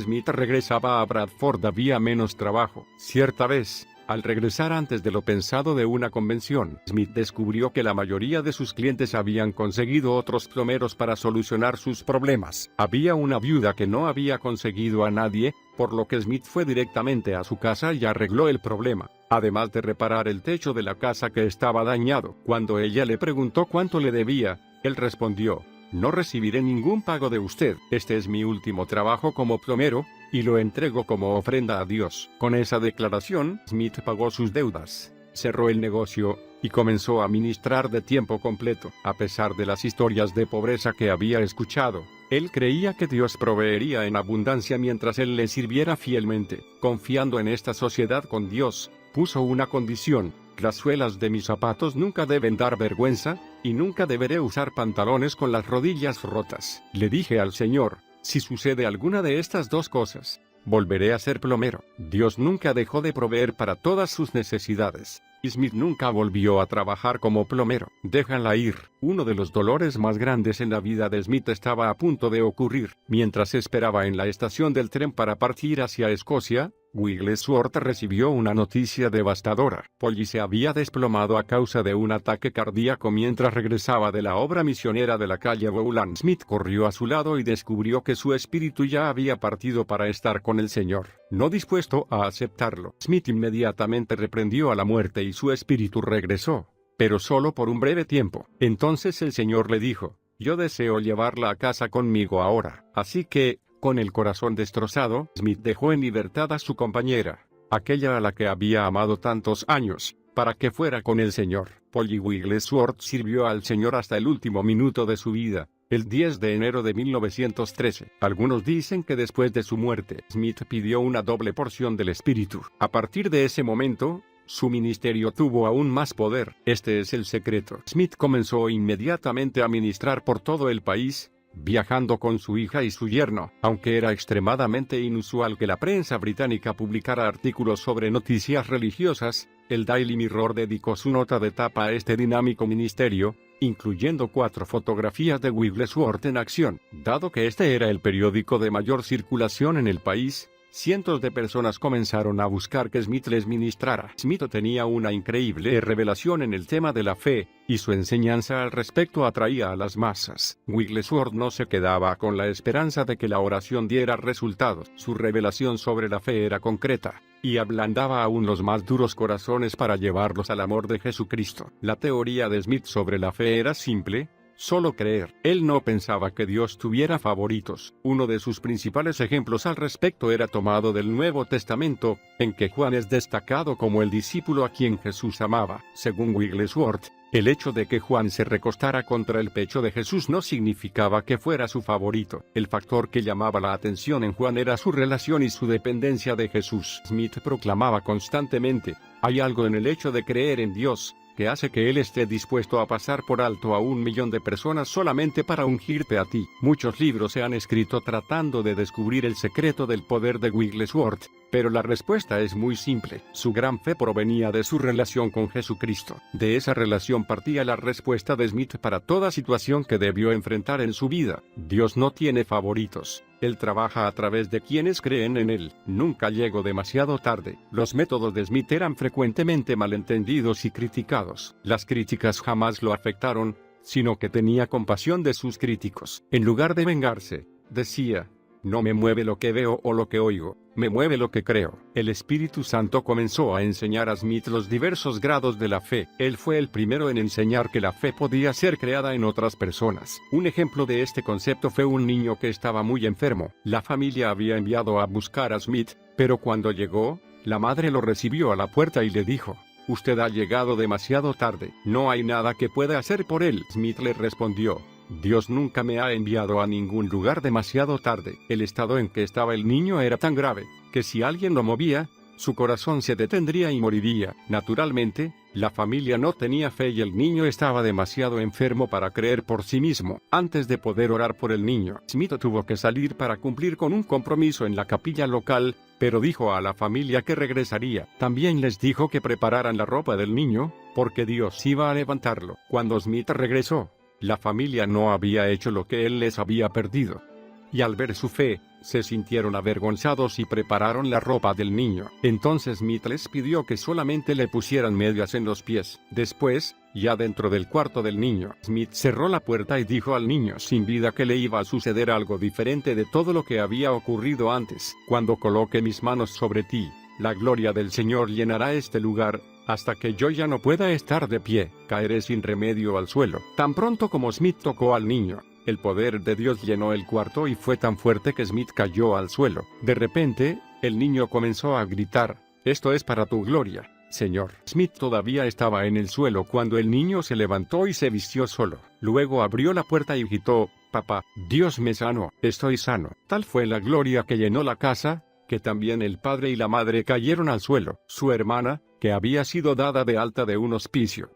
Smith regresaba a Bradford había menos trabajo. Cierta vez, al regresar antes de lo pensado de una convención, Smith descubrió que la mayoría de sus clientes habían conseguido otros plomeros para solucionar sus problemas. Había una viuda que no había conseguido a nadie, por lo que Smith fue directamente a su casa y arregló el problema, además de reparar el techo de la casa que estaba dañado. Cuando ella le preguntó cuánto le debía, él respondió: «No recibiré ningún pago de usted. Este es mi último trabajo como plomero, y lo entrego como ofrenda a Dios». Con esa declaración, Smith pagó sus deudas, cerró el negocio, y comenzó a ministrar de tiempo completo. A pesar de las historias de pobreza que había escuchado, él creía que Dios proveería en abundancia mientras él le sirviera fielmente. Confiando en esta sociedad con Dios, puso una condición: las suelas de mis zapatos nunca deben dar vergüenza, y nunca deberé usar pantalones con las rodillas rotas. Le dije al Señor: si sucede alguna de estas 2 cosas, volveré a ser plomero. Dios nunca dejó de proveer para todas sus necesidades, y Smith nunca volvió a trabajar como plomero. Déjala ir. Uno de los dolores más grandes en la vida de Smith estaba a punto de ocurrir. Mientras esperaba en la estación del tren para partir hacia Escocia, Wigglesworth recibió una noticia devastadora. Polly se había desplomado a causa de un ataque cardíaco mientras regresaba de la obra misionera de la calle Bowland. Smith corrió a su lado y descubrió que su espíritu ya había partido para estar con el Señor. No dispuesto a aceptarlo, Smith inmediatamente reprendió a la muerte y su espíritu regresó, pero solo por un breve tiempo. Entonces el Señor le dijo: «Yo deseo llevarla a casa conmigo ahora». Así que, con el corazón destrozado, Smith dejó en libertad a su compañera, aquella a la que había amado tantos años, para que fuera con el Señor. Polly Wigglesworth sirvió al Señor hasta el último minuto de su vida, el 10 de enero de 1913. Algunos dicen que después de su muerte, Smith pidió una doble porción del Espíritu. A partir de ese momento, su ministerio tuvo aún más poder. Este es el secreto. Smith comenzó inmediatamente a ministrar por todo el país, viajando con su hija y su yerno. Aunque era extremadamente inusual que la prensa británica publicara artículos sobre noticias religiosas, el Daily Mirror dedicó su nota de tapa a este dinámico ministerio, incluyendo 4 fotografías de Wigglesworth en acción. Dado que este era el periódico de mayor circulación en el país, cientos de personas comenzaron a buscar que Smith les ministrara. Smith tenía una increíble revelación en el tema de la fe, y su enseñanza al respecto atraía a las masas. Wigglesworth no se quedaba con la esperanza de que la oración diera resultados. Su revelación sobre la fe era concreta, y ablandaba aún los más duros corazones para llevarlos al amor de Jesucristo. La teoría de Smith sobre la fe era simple: solo creer. Él no pensaba que Dios tuviera favoritos. Uno de sus principales ejemplos al respecto era tomado del Nuevo Testamento, en que Juan es destacado como el discípulo a quien Jesús amaba. Según Wigglesworth, el hecho de que Juan se recostara contra el pecho de Jesús no significaba que fuera su favorito. El factor que llamaba la atención en Juan era su relación y su dependencia de Jesús. Smith proclamaba constantemente: hay algo en el hecho de creer en Dios, que hace que Él esté dispuesto a pasar por alto a 1 millón de personas solamente para ungirte a ti. Muchos libros se han escrito tratando de descubrir el secreto del poder de Wigglesworth, pero la respuesta es muy simple. Su gran fe provenía de su relación con Jesucristo. De esa relación partía la respuesta de Smith para toda situación que debió enfrentar en su vida. Dios no tiene favoritos. Él trabaja a través de quienes creen en Él. Nunca llegó demasiado tarde. Los métodos de Smith eran frecuentemente malentendidos y criticados. Las críticas jamás lo afectaron, sino que tenía compasión de sus críticos. En lugar de vengarse, decía: no me mueve lo que veo o lo que oigo, me mueve lo que creo. El Espíritu Santo comenzó a enseñar a Smith los diversos grados de la fe. Él fue el primero en enseñar que la fe podía ser creada en otras personas. Un ejemplo de este concepto fue un niño que estaba muy enfermo. La familia había enviado a buscar a Smith, pero cuando llegó, la madre lo recibió a la puerta y le dijo: usted ha llegado demasiado tarde, no hay nada que pueda hacer por él. Smith le respondió: Dios nunca me ha enviado a ningún lugar demasiado tarde. El estado en que estaba el niño era tan grave, que si alguien lo movía, su corazón se detendría y moriría. Naturalmente, la familia no tenía fe y el niño estaba demasiado enfermo para creer por sí mismo. Antes de poder orar por el niño, Smith tuvo que salir para cumplir con un compromiso en la capilla local, pero dijo a la familia que regresaría. También les dijo que prepararan la ropa del niño, porque Dios iba a levantarlo. Cuando Smith regresó, la familia no había hecho lo que él les había pedido. Y al ver su fe, se sintieron avergonzados y prepararon la ropa del niño. Entonces Smith les pidió que solamente le pusieran medias en los pies. Después, ya dentro del cuarto del niño, Smith cerró la puerta y dijo al niño sin vida que le iba a suceder algo diferente de todo lo que había ocurrido antes. Cuando coloque mis manos sobre ti, la gloria del Señor llenará este lugar, hasta que yo ya no pueda estar de pie, caeré sin remedio al suelo. Tan pronto como Smith tocó al niño, el poder de Dios llenó el cuarto y fue tan fuerte que Smith cayó al suelo. De repente, el niño comenzó a gritar: esto es para tu gloria, Señor. Smith todavía estaba en el suelo cuando el niño se levantó y se vistió solo. Luego abrió la puerta y gritó: papá, Dios me sanó, estoy sano. Tal fue la gloria que llenó la casa, que también el padre y la madre cayeron al suelo. Su hermana, que había sido dada de alta de un hospicio,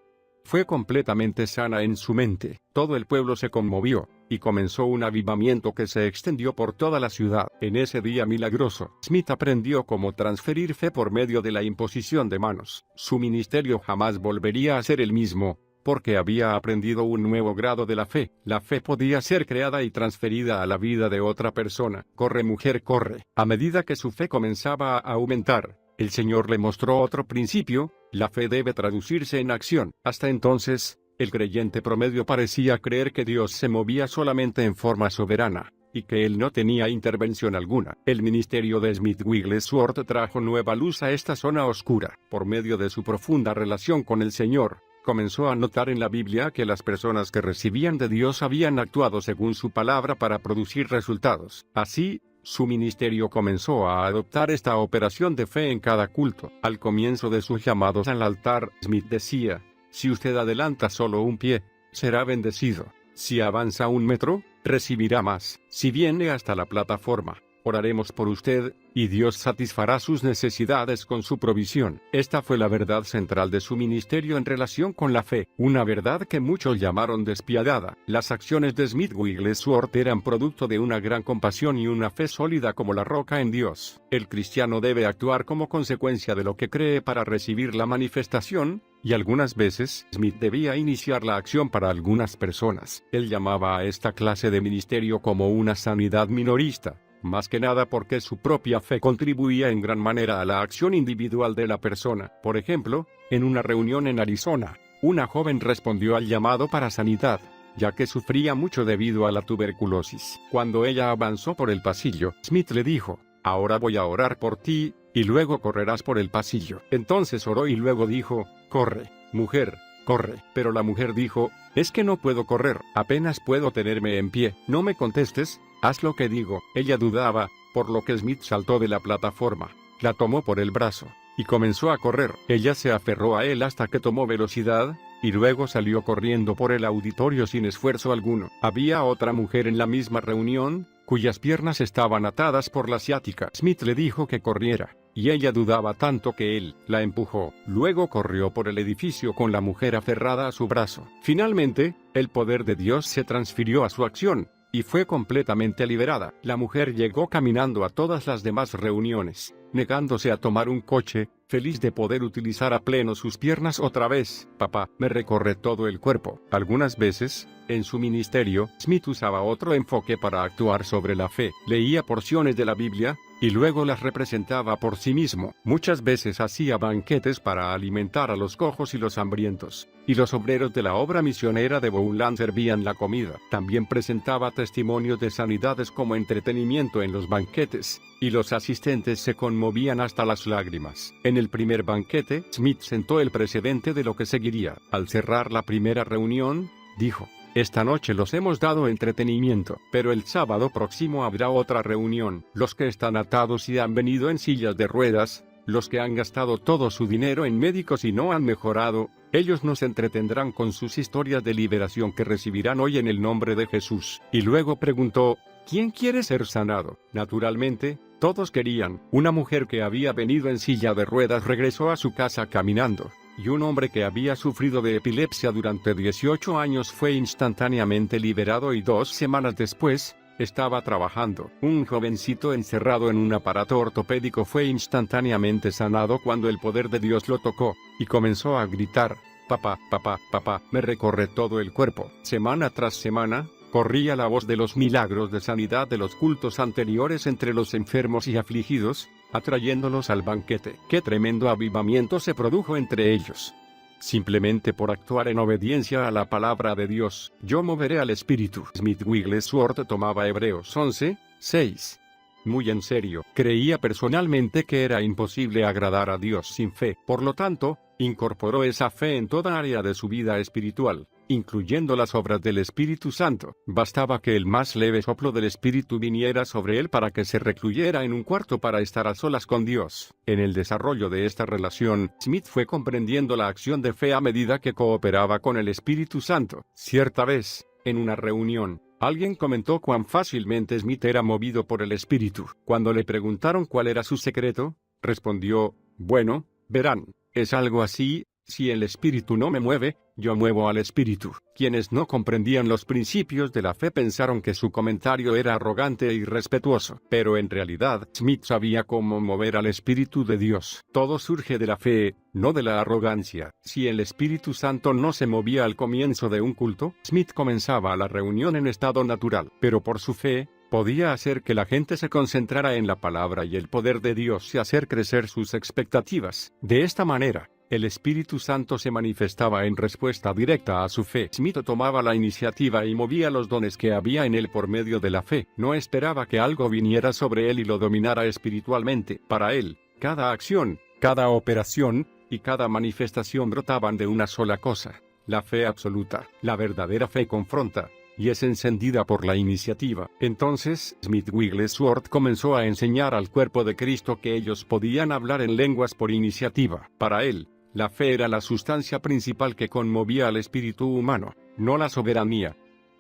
fue completamente sana en su mente. Todo el pueblo se conmovió, y comenzó un avivamiento que se extendió por toda la ciudad. En ese día milagroso, Smith aprendió cómo transferir fe por medio de la imposición de manos. Su ministerio jamás volvería a ser el mismo, porque había aprendido un nuevo grado de la fe. La fe podía ser creada y transferida a la vida de otra persona. Corre, mujer, corre. A medida que su fe comenzaba a aumentar, el Señor le mostró otro principio: la fe debe traducirse en acción. Hasta entonces, el creyente promedio parecía creer que Dios se movía solamente en forma soberana, y que él no tenía intervención alguna. El ministerio de Smith Wigglesworth trajo nueva luz a esta zona oscura. Por medio de su profunda relación con el Señor, comenzó a notar en la Biblia que las personas que recibían de Dios habían actuado según su palabra para producir resultados. Así, su ministerio comenzó a adoptar esta operación de fe en cada culto. Al comienzo de sus llamados al altar, Smith decía: si usted adelanta solo un pie, será bendecido. Si avanza 1 metro, recibirá más. Si viene hasta la plataforma, oraremos por usted, y Dios satisfará sus necesidades con su provisión. Esta fue la verdad central de su ministerio en relación con la fe, una verdad que muchos llamaron despiadada. Las acciones de Smith Wigglesworth eran producto de una gran compasión y una fe sólida como la roca en Dios. El cristiano debe actuar como consecuencia de lo que cree para recibir la manifestación, y algunas veces Smith debía iniciar la acción para algunas personas. Él llamaba a esta clase de ministerio como una sanidad minorista, más que nada porque su propia fe contribuía en gran manera a la acción individual de la persona. Por ejemplo, en una reunión en Arizona, una joven respondió al llamado para sanidad, ya que sufría mucho debido a la tuberculosis. Cuando ella avanzó por el pasillo, Smith le dijo: ahora voy a orar por ti, y luego correrás por el pasillo. Entonces oró y luego dijo: corre, mujer, corre. Pero la mujer dijo: es que no puedo correr, apenas puedo tenerme en pie. No me contestes, haz lo que digo. Ella dudaba, por lo que Smith saltó de la plataforma, la tomó por el brazo, y comenzó a correr. Ella se aferró a él hasta que tomó velocidad, y luego salió corriendo por el auditorio sin esfuerzo alguno. Había otra mujer en la misma reunión, cuyas piernas estaban atadas por la ciática. Smith le dijo que corriera, y ella dudaba tanto que él la empujó. Luego corrió por el edificio con la mujer aferrada a su brazo. Finalmente, el poder de Dios se transfirió a su acción, y fue completamente liberada. La mujer llegó caminando a todas las demás reuniones, negándose a tomar un coche, feliz de poder utilizar a pleno sus piernas otra vez. Papá, me recorre todo el cuerpo. Algunas veces, en su ministerio, Smith usaba otro enfoque para actuar sobre la fe. Leía porciones de la Biblia, y luego las representaba por sí mismo. Muchas veces hacía banquetes para alimentar a los cojos y los hambrientos, y los obreros de la obra misionera de Beulah servían la comida. También presentaba testimonios de sanidades como entretenimiento en los banquetes, y los asistentes se conmovían hasta las lágrimas. En el primer banquete, Smith sentó el precedente de lo que seguiría. Al cerrar la primera reunión, dijo: esta noche los hemos dado entretenimiento, pero el sábado próximo habrá otra reunión. Los que están atados y han venido en sillas de ruedas, los que han gastado todo su dinero en médicos y no han mejorado, ellos nos entretendrán con sus historias de liberación que recibirán hoy en el nombre de Jesús. Y luego preguntó: ¿quién quiere ser sanado? Naturalmente, todos querían. Una mujer que había venido en silla de ruedas regresó a su casa caminando, y un hombre que había sufrido de epilepsia durante 18 años fue instantáneamente liberado y 2 semanas después, estaba trabajando. Un jovencito encerrado en un aparato ortopédico fue instantáneamente sanado cuando el poder de Dios lo tocó, y comenzó a gritar: papá, papá, papá, me recorre todo el cuerpo. Semana tras semana, corría la voz de los milagros de sanidad de los cultos anteriores entre los enfermos y afligidos, atrayéndolos al banquete. ¡Qué tremendo avivamiento se produjo entre ellos! Simplemente por actuar en obediencia a la palabra de Dios, yo moveré al Espíritu. Smith Wigglesworth tomaba Hebreos 11:6 muy en serio. Creía personalmente que era imposible agradar a Dios sin fe. Por lo tanto, incorporó esa fe en toda área de su vida espiritual, incluyendo las obras del Espíritu Santo. Bastaba que el más leve soplo del Espíritu viniera sobre él para que se recluyera en un cuarto para estar a solas con Dios. En el desarrollo de esta relación, Smith fue comprendiendo la acción de fe a medida que cooperaba con el Espíritu Santo. Cierta vez, en una reunión, alguien comentó cuán fácilmente Smith era movido por el Espíritu. Cuando le preguntaron cuál era su secreto, respondió: bueno, verán, es algo así: si el Espíritu no me mueve, yo muevo al Espíritu. Quienes no comprendían los principios de la fe pensaron que su comentario era arrogante e irrespetuoso. Pero en realidad, Smith sabía cómo mover al Espíritu de Dios. Todo surge de la fe, no de la arrogancia. Si el Espíritu Santo no se movía al comienzo de un culto, Smith comenzaba la reunión en estado natural. Pero por su fe, podía hacer que la gente se concentrara en la palabra y el poder de Dios y hacer crecer sus expectativas. De esta manera, el Espíritu Santo se manifestaba en respuesta directa a su fe. Smith tomaba la iniciativa y movía los dones que había en él por medio de la fe. No esperaba que algo viniera sobre él y lo dominara espiritualmente. Para él, cada acción, cada operación y cada manifestación brotaban de una sola cosa: la fe absoluta. La verdadera fe confronta, y es encendida por la iniciativa. Entonces, Smith Wigglesworth comenzó a enseñar al cuerpo de Cristo que ellos podían hablar en lenguas por iniciativa. Para él, la fe era la sustancia principal que conmovía al espíritu humano, no la soberanía.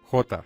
J.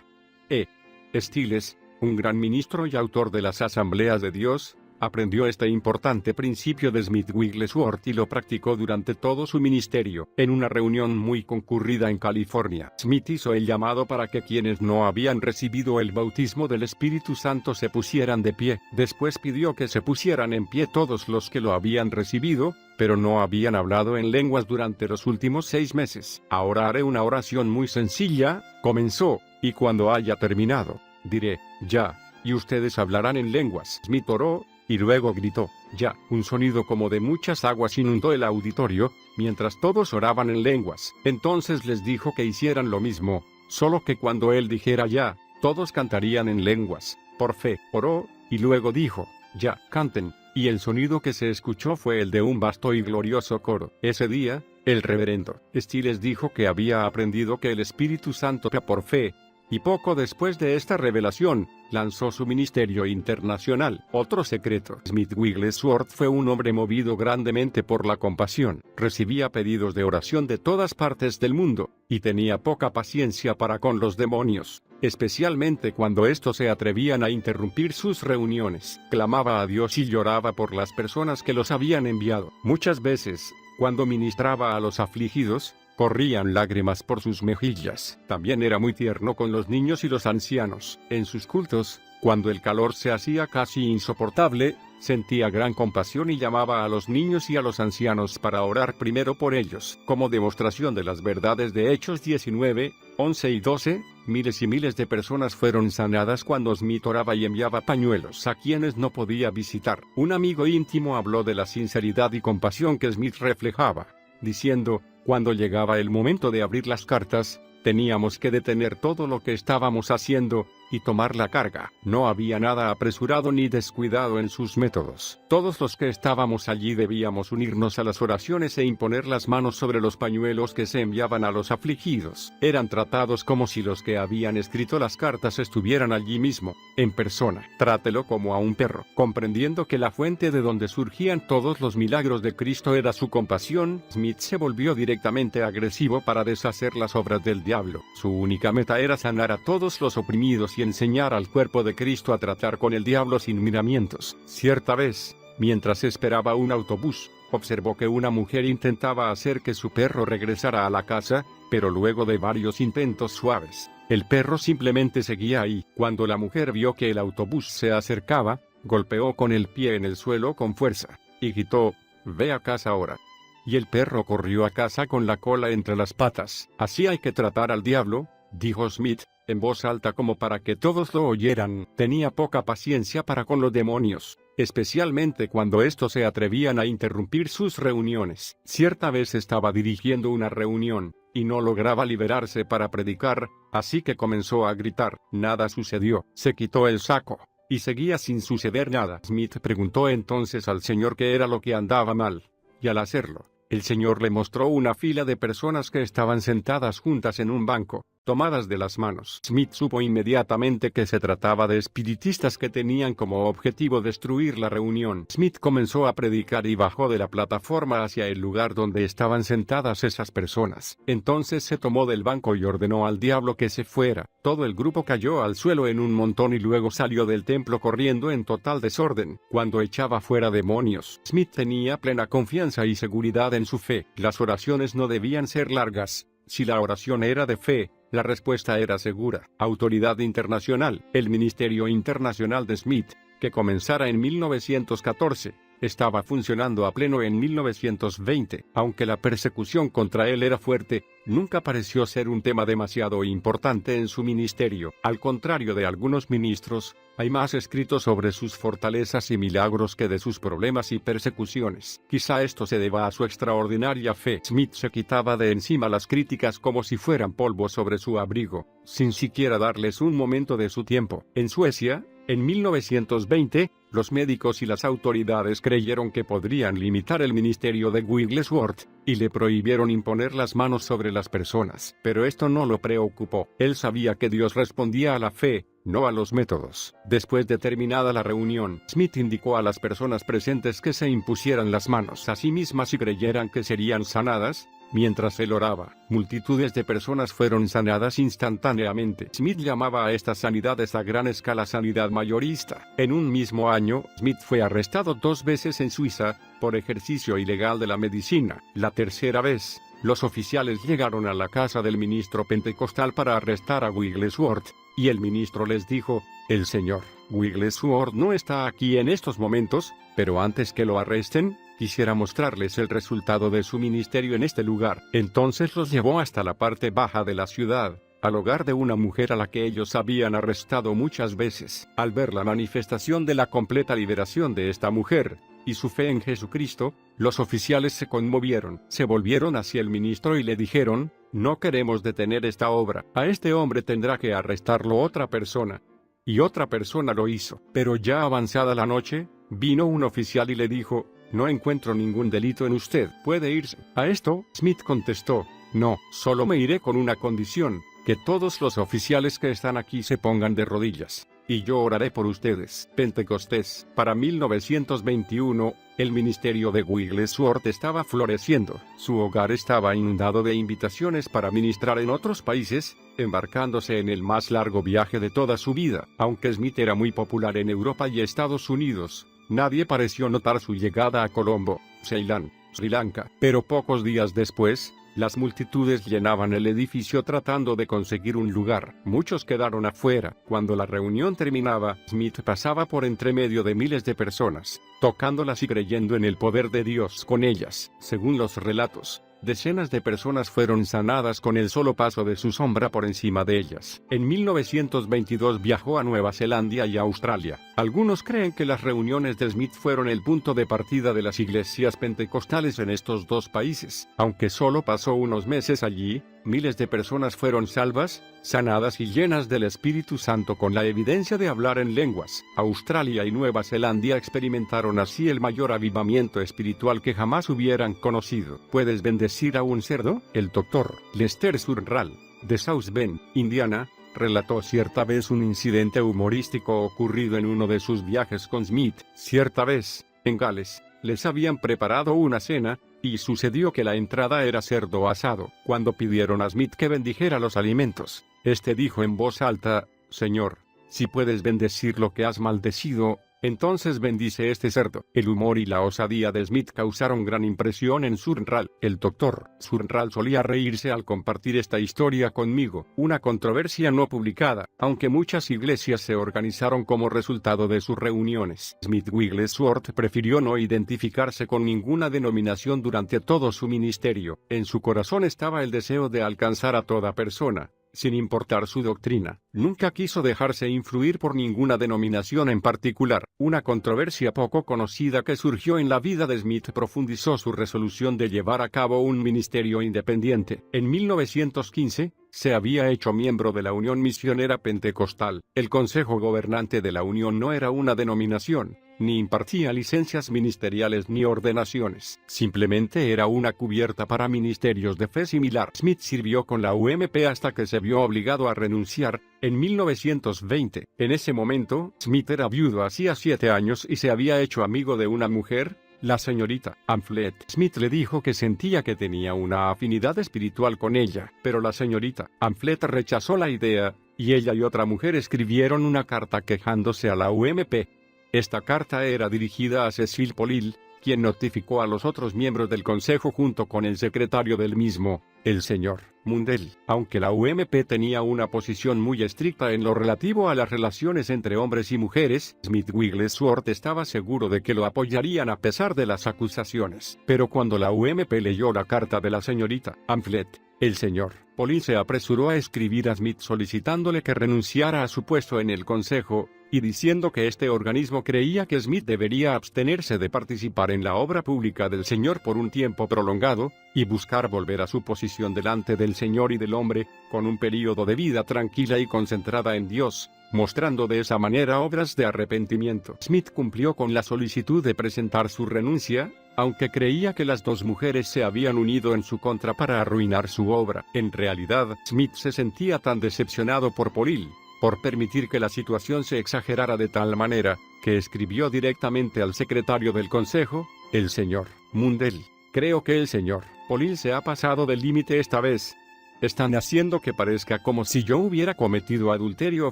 E. Stiles, un gran ministro y autor de las Asambleas de Dios, aprendió este importante principio de Smith Wigglesworth y lo practicó durante todo su ministerio. En una reunión muy concurrida en California, Smith hizo el llamado para que quienes no habían recibido el bautismo del Espíritu Santo se pusieran de pie. Después pidió que se pusieran en pie todos los que lo habían recibido, pero no habían hablado en lenguas durante los últimos 6 meses. Ahora haré una oración muy sencilla, comenzó, y cuando haya terminado, diré: ya, y ustedes hablarán en lenguas. Smith oró, y luego gritó: ya. Un sonido como de muchas aguas inundó el auditorio, mientras todos oraban en lenguas. Entonces les dijo que hicieran lo mismo, solo que cuando él dijera ya, todos cantarían en lenguas. Por fe, oró, y luego dijo: ya, canten. Y el sonido que se escuchó fue el de un vasto y glorioso coro. Ese día, el reverendo Stiles dijo que había aprendido que el Espíritu Santo por fe, y poco después de esta revelación, lanzó su ministerio internacional. Otro secreto: Smith Wigglesworth fue un hombre movido grandemente por la compasión. Recibía pedidos de oración de todas partes del mundo, y tenía poca paciencia para con los demonios, especialmente cuando estos se atrevían a interrumpir sus reuniones. Clamaba a Dios y lloraba por las personas que los habían enviado. Muchas veces, cuando ministraba a los afligidos, corrían lágrimas por sus mejillas. También era muy tierno con los niños y los ancianos. En sus cultos, cuando el calor se hacía casi insoportable, sentía gran compasión y llamaba a los niños y a los ancianos para orar primero por ellos. Como demostración de las verdades de Hechos 19, 11 y 12, Miles y miles de personas fueron sanadas cuando Smith oraba y enviaba pañuelos a quienes no podía visitar. Un amigo íntimo habló de la sinceridad y compasión que Smith reflejaba, diciendo, cuando llegaba el momento de abrir las cartas, teníamos que detener todo lo que estábamos haciendo y tomar la carga. No había nada apresurado ni descuidado en sus métodos. Todos los que estábamos allí debíamos unirnos a las oraciones e imponer las manos sobre los pañuelos que se enviaban a los afligidos. Eran tratados como si los que habían escrito las cartas estuvieran allí mismo, en persona. Trátelo como a un perro, comprendiendo que la fuente de donde surgían todos los milagros de Cristo era su compasión. Smith se volvió directamente agresivo para deshacer las obras del diablo. Su única meta era sanar a todos los oprimidos y enseñar al cuerpo de Cristo a tratar con el diablo sin miramientos. Cierta vez, mientras esperaba un autobús, observó que una mujer intentaba hacer que su perro regresara a la casa, pero luego de varios intentos suaves, el perro simplemente seguía ahí. Cuando la mujer vio que el autobús se acercaba, golpeó con el pie en el suelo con fuerza, y gritó, «Ve a casa ahora». Y el perro corrió a casa con la cola entre las patas. «Así hay que tratar al diablo», dijo Smith, en voz alta como para que todos lo oyeran. Tenía poca paciencia para con los demonios, especialmente cuando estos se atrevían a interrumpir sus reuniones. Cierta vez estaba dirigiendo una reunión, y no lograba liberarse para predicar, así que comenzó a gritar. Nada sucedió. Se quitó el saco, y seguía sin suceder nada. Smith preguntó entonces al Señor qué era lo que andaba mal, y al hacerlo, el Señor le mostró una fila de personas que estaban sentadas juntas en un banco, tomadas de las manos. Smith supo inmediatamente que se trataba de espiritistas que tenían como objetivo destruir la reunión. Smith comenzó a predicar y bajó de la plataforma hacia el lugar donde estaban sentadas esas personas. Entonces se tomó del banco y ordenó al diablo que se fuera. Todo el grupo cayó al suelo en un montón y luego salió del templo corriendo en total desorden. Cuando echaba fuera demonios, Smith tenía plena confianza y seguridad en su fe. Las oraciones no debían ser largas. Si la oración era de fe, la respuesta era segura. Autoridad internacional. El Ministerio Internacional de Smith, que comenzara en 1914, estaba funcionando a pleno en 1920. Aunque la persecución contra él era fuerte, nunca pareció ser un tema demasiado importante en su ministerio. Al contrario de algunos ministros, hay más escrito sobre sus fortalezas y milagros que de sus problemas y persecuciones. Quizá esto se deba a su extraordinaria fe. Smith se quitaba de encima las críticas como si fueran polvo sobre su abrigo, sin siquiera darles un momento de su tiempo. En Suecia, en 1920, los médicos y las autoridades creyeron que podrían limitar el ministerio de Wigglesworth, y le prohibieron imponer las manos sobre las personas. Pero esto no lo preocupó. Él sabía que Dios respondía a la fe, no a los métodos. Después de terminada la reunión, Smith indicó a las personas presentes que se impusieran las manos a sí mismas y creyeran que serían sanadas. Mientras él oraba, multitudes de personas fueron sanadas instantáneamente. Smith llamaba a estas sanidades a gran escala sanidad mayorista. En un mismo año, Smith fue arrestado 2 veces en Suiza, por ejercicio ilegal de la medicina. La tercera vez, los oficiales llegaron a la casa del ministro pentecostal para arrestar a Wigglesworth, y el ministro les dijo, «El señor Wigglesworth no está aquí en estos momentos, pero antes que lo arresten, quisiera mostrarles el resultado de su ministerio en este lugar». Entonces los llevó hasta la parte baja de la ciudad, al hogar de una mujer a la que ellos habían arrestado muchas veces. Al ver la manifestación de la completa liberación de esta mujer, y su fe en Jesucristo, los oficiales se conmovieron. Se volvieron hacia el ministro y le dijeron, «No queremos detener esta obra. A este hombre tendrá que arrestarlo otra persona». Y otra persona lo hizo. Pero ya avanzada la noche, vino un oficial y le dijo, «No encuentro ningún delito en usted. Puede irse». A esto, Smith contestó, «No, solo me iré con una condición, que todos los oficiales que están aquí se pongan de rodillas, y yo oraré por ustedes». Pentecostés. Para 1921, el ministerio de Wigglesworth estaba floreciendo. Su hogar estaba inundado de invitaciones para ministrar en otros países, embarcándose en el más largo viaje de toda su vida. Aunque Smith era muy popular en Europa y Estados Unidos, nadie pareció notar su llegada a Colombo, Ceilán, Sri Lanka. Pero pocos días después, las multitudes llenaban el edificio tratando de conseguir un lugar. Muchos quedaron afuera. Cuando la reunión terminaba, Smith pasaba por entre medio de miles de personas, tocándolas y creyendo en el poder de Dios con ellas. Según los relatos, Decenas de personas fueron sanadas con el solo paso de su sombra por encima de ellas. En 1922 viajó a Nueva Zelanda y a Australia. Algunos creen que las reuniones de Smith fueron el punto de partida de las iglesias pentecostales en estos dos países. Aunque solo pasó unos meses allí, miles de personas fueron salvas, sanadas y llenas del Espíritu Santo con la evidencia de hablar en lenguas. Australia y Nueva Zelanda experimentaron así el mayor avivamiento espiritual que jamás hubieran conocido. ¿Puedes bendecir a un cerdo? El doctor Lester Sumrall, de South Bend, Indiana, relató cierta vez un incidente humorístico ocurrido en uno de sus viajes con Smith. Cierta vez, en Gales, les habían preparado una cena, y sucedió que la entrada era cerdo asado. Cuando pidieron a Smith que bendijera los alimentos, este dijo en voz alta: «Señor, si puedes bendecir lo que has maldecido, entonces bendice este cerdo». El humor y la osadía de Smith causaron gran impresión en Sumrall. El doctor Sumrall solía reírse al compartir esta historia conmigo. Una controversia no publicada, aunque muchas iglesias se organizaron como resultado de sus reuniones. Smith Wigglesworth prefirió no identificarse con ninguna denominación durante todo su ministerio. En su corazón estaba el deseo de alcanzar a toda persona, sin importar su doctrina. Nunca quiso dejarse influir por ninguna denominación en particular. Una controversia poco conocida que surgió en la vida de Smith profundizó su resolución de llevar a cabo un ministerio independiente. En 1915, se había hecho miembro de la Unión Misionera Pentecostal. El Consejo Gobernante de la Unión no era una denominación, ni impartía licencias ministeriales ni ordenaciones. Simplemente era una cubierta para ministerios de fe similar. Smith sirvió con la UMP hasta que se vio obligado a renunciar, en 1920. En ese momento, Smith era viudo hacía 7 años y se había hecho amigo de una mujer, la señorita Amphlett. Smith le dijo que sentía que tenía una afinidad espiritual con ella, pero la señorita Amphlett rechazó la idea, y ella y otra mujer escribieron una carta quejándose a la UMP. Esta carta era dirigida a Cecil Polil, quien notificó a los otros miembros del consejo junto con el secretario del mismo, el señor Mundell. Aunque la UMP tenía una posición muy estricta en lo relativo a las relaciones entre hombres y mujeres, Smith Wigglesworth estaba seguro de que lo apoyarían a pesar de las acusaciones. Pero cuando la UMP leyó la carta de la señorita Amphlett, el señor Polil se apresuró a escribir a Smith solicitándole que renunciara a su puesto en el consejo, y diciendo que este organismo creía que Smith debería abstenerse de participar en la obra pública del Señor por un tiempo prolongado, y buscar volver a su posición delante del Señor y del hombre, con un período de vida tranquila y concentrada en Dios, mostrando de esa manera obras de arrepentimiento. Smith cumplió con la solicitud de presentar su renuncia, aunque creía que las dos mujeres se habían unido en su contra para arruinar su obra. En realidad, Smith se sentía tan decepcionado por Polil, por permitir que la situación se exagerara de tal manera, que escribió directamente al secretario del consejo, el señor Mundell: «Creo que el señor Polil se ha pasado del límite esta vez. Están haciendo que parezca como si yo hubiera cometido adulterio o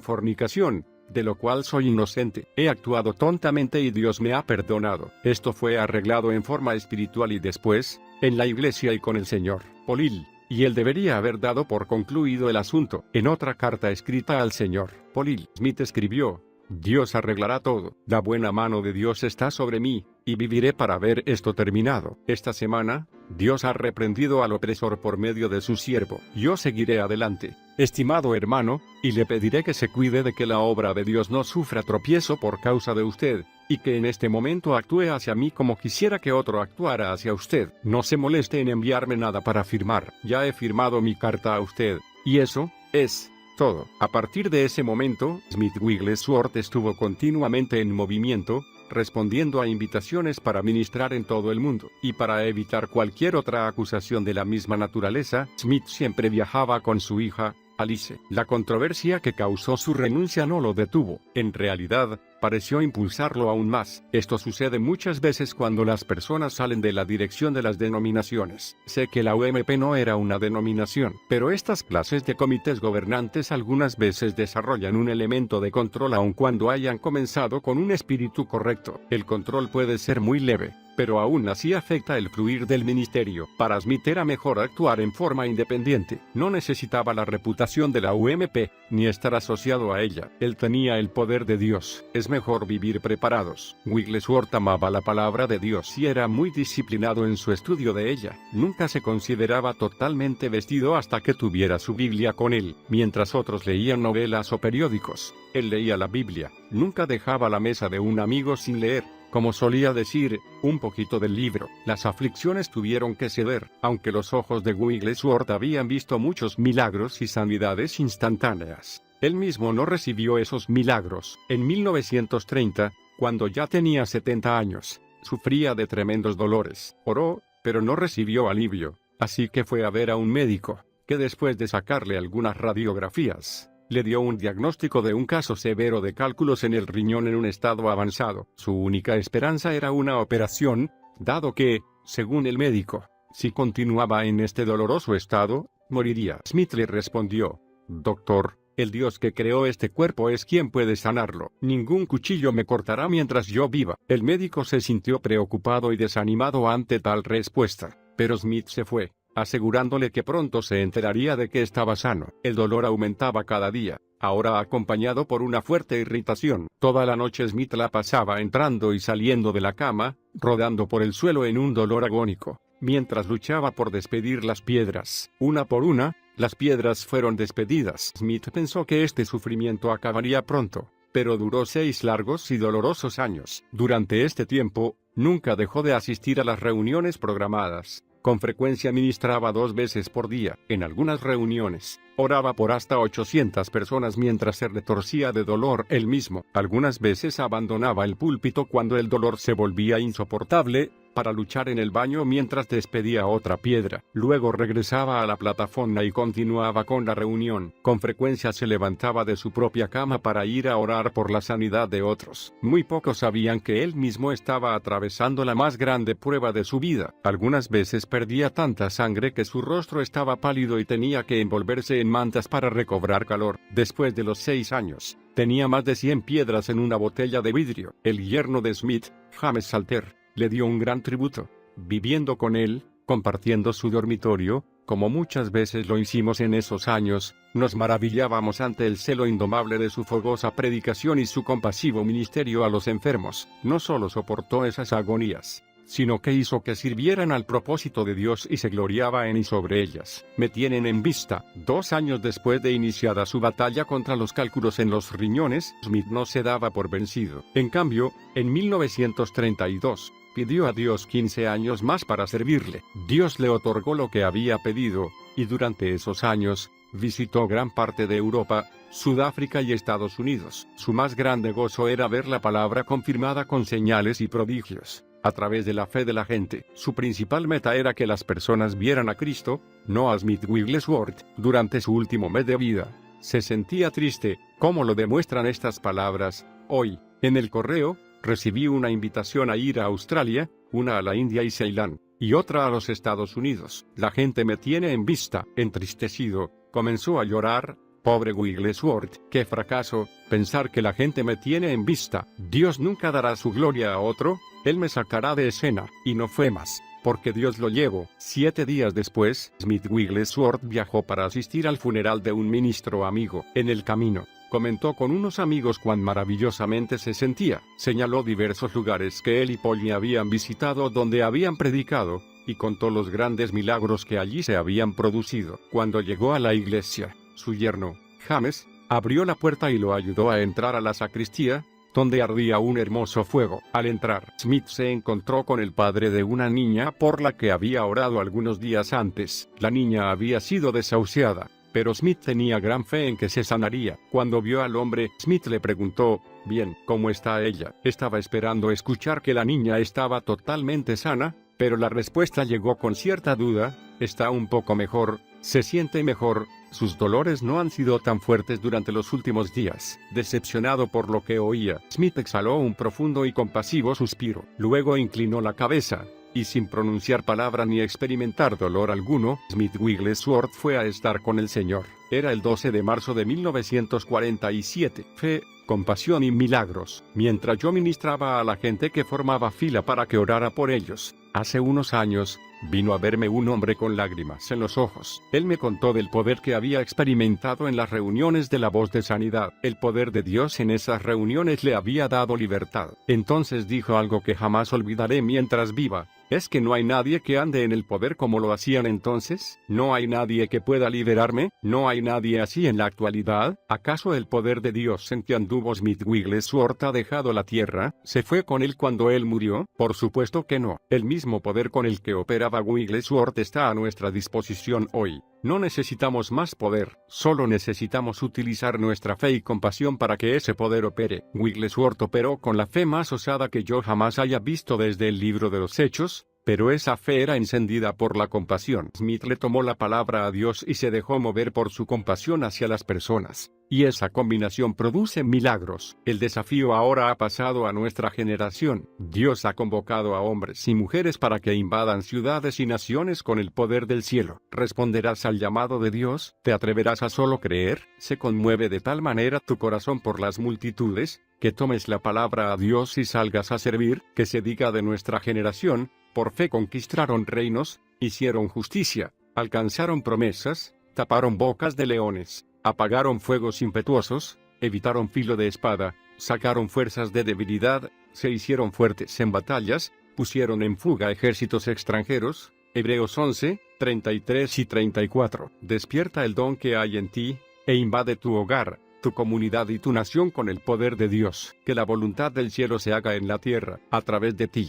fornicación, de lo cual soy inocente. He actuado tontamente y Dios me ha perdonado». Esto fue arreglado en forma espiritual y después, en la iglesia y con el señor Polil, y él debería haber dado por concluido el asunto. En otra carta escrita al señor Polil, Smith escribió: «Dios arreglará todo. La buena mano de Dios está sobre mí, y viviré para ver esto terminado. Esta semana, Dios ha reprendido al opresor por medio de su siervo. Yo seguiré adelante, estimado hermano, y le pediré que se cuide de que la obra de Dios no sufra tropiezo por causa de usted, y que en este momento actúe hacia mí como quisiera que otro actuara hacia usted. No se moleste en enviarme nada para firmar. Ya he firmado mi carta a usted, y eso es todo». A partir de ese momento, Smith Wigglesworth estuvo continuamente en movimiento, respondiendo a invitaciones para ministrar en todo el mundo, y para evitar cualquier otra acusación de la misma naturaleza, Smith siempre viajaba con su hija, Alice. La controversia que causó su renuncia no lo detuvo. En realidad, pareció impulsarlo aún más. Esto sucede muchas veces cuando las personas salen de la dirección de las denominaciones. Sé que la UMP no era una denominación, pero estas clases de comités gobernantes algunas veces desarrollan un elemento de control aun cuando hayan comenzado con un espíritu correcto. El control puede ser muy leve, pero aún así afecta el fluir del ministerio. Para Smith era mejor actuar en forma independiente. No necesitaba la reputación de la UMP, ni estar asociado a ella. Él tenía el poder de Dios. es mejor vivir preparados. Wigglesworth amaba la palabra de Dios y era muy disciplinado en su estudio de ella. Nunca se consideraba totalmente vestido hasta que tuviera su Biblia con él. Mientras otros leían novelas o periódicos, él leía la Biblia. Nunca dejaba la mesa de un amigo sin leer, como solía decir, un poquito del libro. Las aflicciones tuvieron que ceder, aunque los ojos de Wigglesworth habían visto muchos milagros y sanidades instantáneas. Él mismo no recibió esos milagros. En 1930, cuando ya tenía 70 años, sufría de tremendos dolores. Oró, pero no recibió alivio, así que fue a ver a un médico, que después de sacarle algunas radiografías, le dio un diagnóstico de un caso severo de cálculos en el riñón en un estado avanzado. Su única esperanza era una operación, dado que, según el médico, si continuaba en este doloroso estado, moriría. Smith le respondió: «Doctor, el Dios que creó este cuerpo es quien puede sanarlo. Ningún cuchillo me cortará mientras yo viva». El médico se sintió preocupado y desanimado ante tal respuesta, pero Smith se fue, asegurándole que pronto se enteraría de que estaba sano. El dolor aumentaba cada día, ahora acompañado por una fuerte irritación. Toda la noche Smith la pasaba entrando y saliendo de la cama, rodando por el suelo en un dolor agónico, mientras luchaba por despedir las piedras. Una por una, las piedras fueron despedidas. Smith pensó que este sufrimiento acabaría pronto, pero duró 6 largos y dolorosos años. Durante este tiempo, nunca dejó de asistir a las reuniones programadas. Con frecuencia ministraba 2 veces por día. En algunas reuniones, oraba por hasta 800 personas mientras se retorcía de dolor él mismo. Algunas veces abandonaba el púlpito cuando el dolor se volvía insoportable, para luchar en el baño mientras despedía otra piedra. Luego regresaba a la plataforma y continuaba con la reunión. Con frecuencia se levantaba de su propia cama para ir a orar por la sanidad de otros. Muy pocos sabían que él mismo estaba atravesando la más grande prueba de su vida. Algunas veces perdía tanta sangre que su rostro estaba pálido y tenía que envolverse en mantas para recobrar calor. Después de los 6 años, tenía más de 100 piedras en una botella de vidrio. El yerno de Smith, James Salter, le dio un gran tributo, viviendo con él, compartiendo su dormitorio, como muchas veces lo hicimos en esos años. Nos maravillábamos ante el celo indomable de su fogosa predicación y su compasivo ministerio a los enfermos. No solo soportó esas agonías, sino que hizo que sirvieran al propósito de Dios y se gloriaba en y sobre ellas. Me tienen en vista. 2 años después de iniciada su batalla contra los cálculos en los riñones, Smith no se daba por vencido. En cambio, en 1932, pidió a Dios 15 años más para servirle. Dios le otorgó lo que había pedido, y durante esos años, visitó gran parte de Europa, Sudáfrica y Estados Unidos. Su más grande gozo era ver la palabra confirmada con señales y prodigios, a través de la fe de la gente. Su principal meta era que las personas vieran a Cristo, no a Smith Wigglesworth. Durante su último mes de vida, se sentía triste, como lo demuestran estas palabras: «Hoy, en el correo, recibí una invitación a ir a Australia, una a la India y Ceilán, y otra a los Estados Unidos. La gente me tiene en vista». Entristecido, comenzó a llorar. Pobre Wigglesworth, qué fracaso, pensar que la gente me tiene en vista. Dios nunca dará su gloria a otro, Él me sacará de escena. Y no fue más, porque Dios lo llevó. 7 días después, Smith Wigglesworth viajó para asistir al funeral de un ministro amigo. En el camino, comentó con unos amigos cuán maravillosamente se sentía. Señaló diversos lugares que él y Polly habían visitado donde habían predicado, y contó los grandes milagros que allí se habían producido. Cuando llegó a la iglesia, su yerno, James, abrió la puerta y lo ayudó a entrar a la sacristía, donde ardía un hermoso fuego. Al entrar, Smith se encontró con el padre de una niña por la que había orado algunos días antes. La niña había sido desahuciada, pero Smith tenía gran fe en que se sanaría. Cuando vio al hombre, Smith le preguntó: «Bien, ¿cómo está ella?». Estaba esperando escuchar que la niña estaba totalmente sana, pero la respuesta llegó con cierta duda: «Está un poco mejor, se siente mejor, sus dolores no han sido tan fuertes durante los últimos días». Decepcionado por lo que oía, Smith exhaló un profundo y compasivo suspiro. Luego inclinó la cabeza, y sin pronunciar palabra ni experimentar dolor alguno, Smith Wigglesworth fue a estar con el Señor. Era el 12 de marzo de 1947. Fe, compasión y milagros. Mientras yo ministraba a la gente que formaba fila para que orara por ellos, hace unos años, Vino a verme un hombre con lágrimas en los ojos. Él me contó del poder que había experimentado en las reuniones de la Voz de Sanidad. El poder de Dios en esas reuniones le había dado libertad. Entonces dijo algo que jamás olvidaré mientras viva. ¿Es que no hay nadie que ande en el poder como lo hacían entonces? ¿No hay nadie que pueda liberarme? ¿No hay nadie así en la actualidad? ¿Acaso el poder de Dios en que anduvo Smith Wigglesworth ha dejado la tierra? ¿Se fue con él cuando él murió? Por supuesto que no. El mismo poder con el que operaba Wigglesworth está a nuestra disposición hoy. No necesitamos más poder, solo necesitamos utilizar nuestra fe y compasión para que ese poder opere. Wigglesworth operó con la fe más osada que yo jamás haya visto desde el libro de los Hechos, pero esa fe era encendida por la compasión. Smith le tomó la palabra a Dios y se dejó mover por su compasión hacia las personas. Y esa combinación produce milagros. El desafío ahora ha pasado a nuestra generación. Dios ha convocado a hombres y mujeres para que invadan ciudades y naciones con el poder del cielo. ¿Responderás al llamado de Dios? ¿Te atreverás a solo creer? ¿Se conmueve de tal manera tu corazón por las multitudes, que tomes la palabra a Dios y salgas a servir? Que se diga de nuestra generación: por fe conquistaron reinos, hicieron justicia, alcanzaron promesas, taparon bocas de leones, apagaron fuegos impetuosos, evitaron filo de espada, sacaron fuerzas de debilidad, se hicieron fuertes en batallas, pusieron en fuga ejércitos extranjeros. Hebreos 11, 33 y 34. Despierta el don que hay en ti, e invade tu hogar, tu comunidad y tu nación con el poder de Dios. Que la voluntad del cielo se haga en la tierra, a través de ti.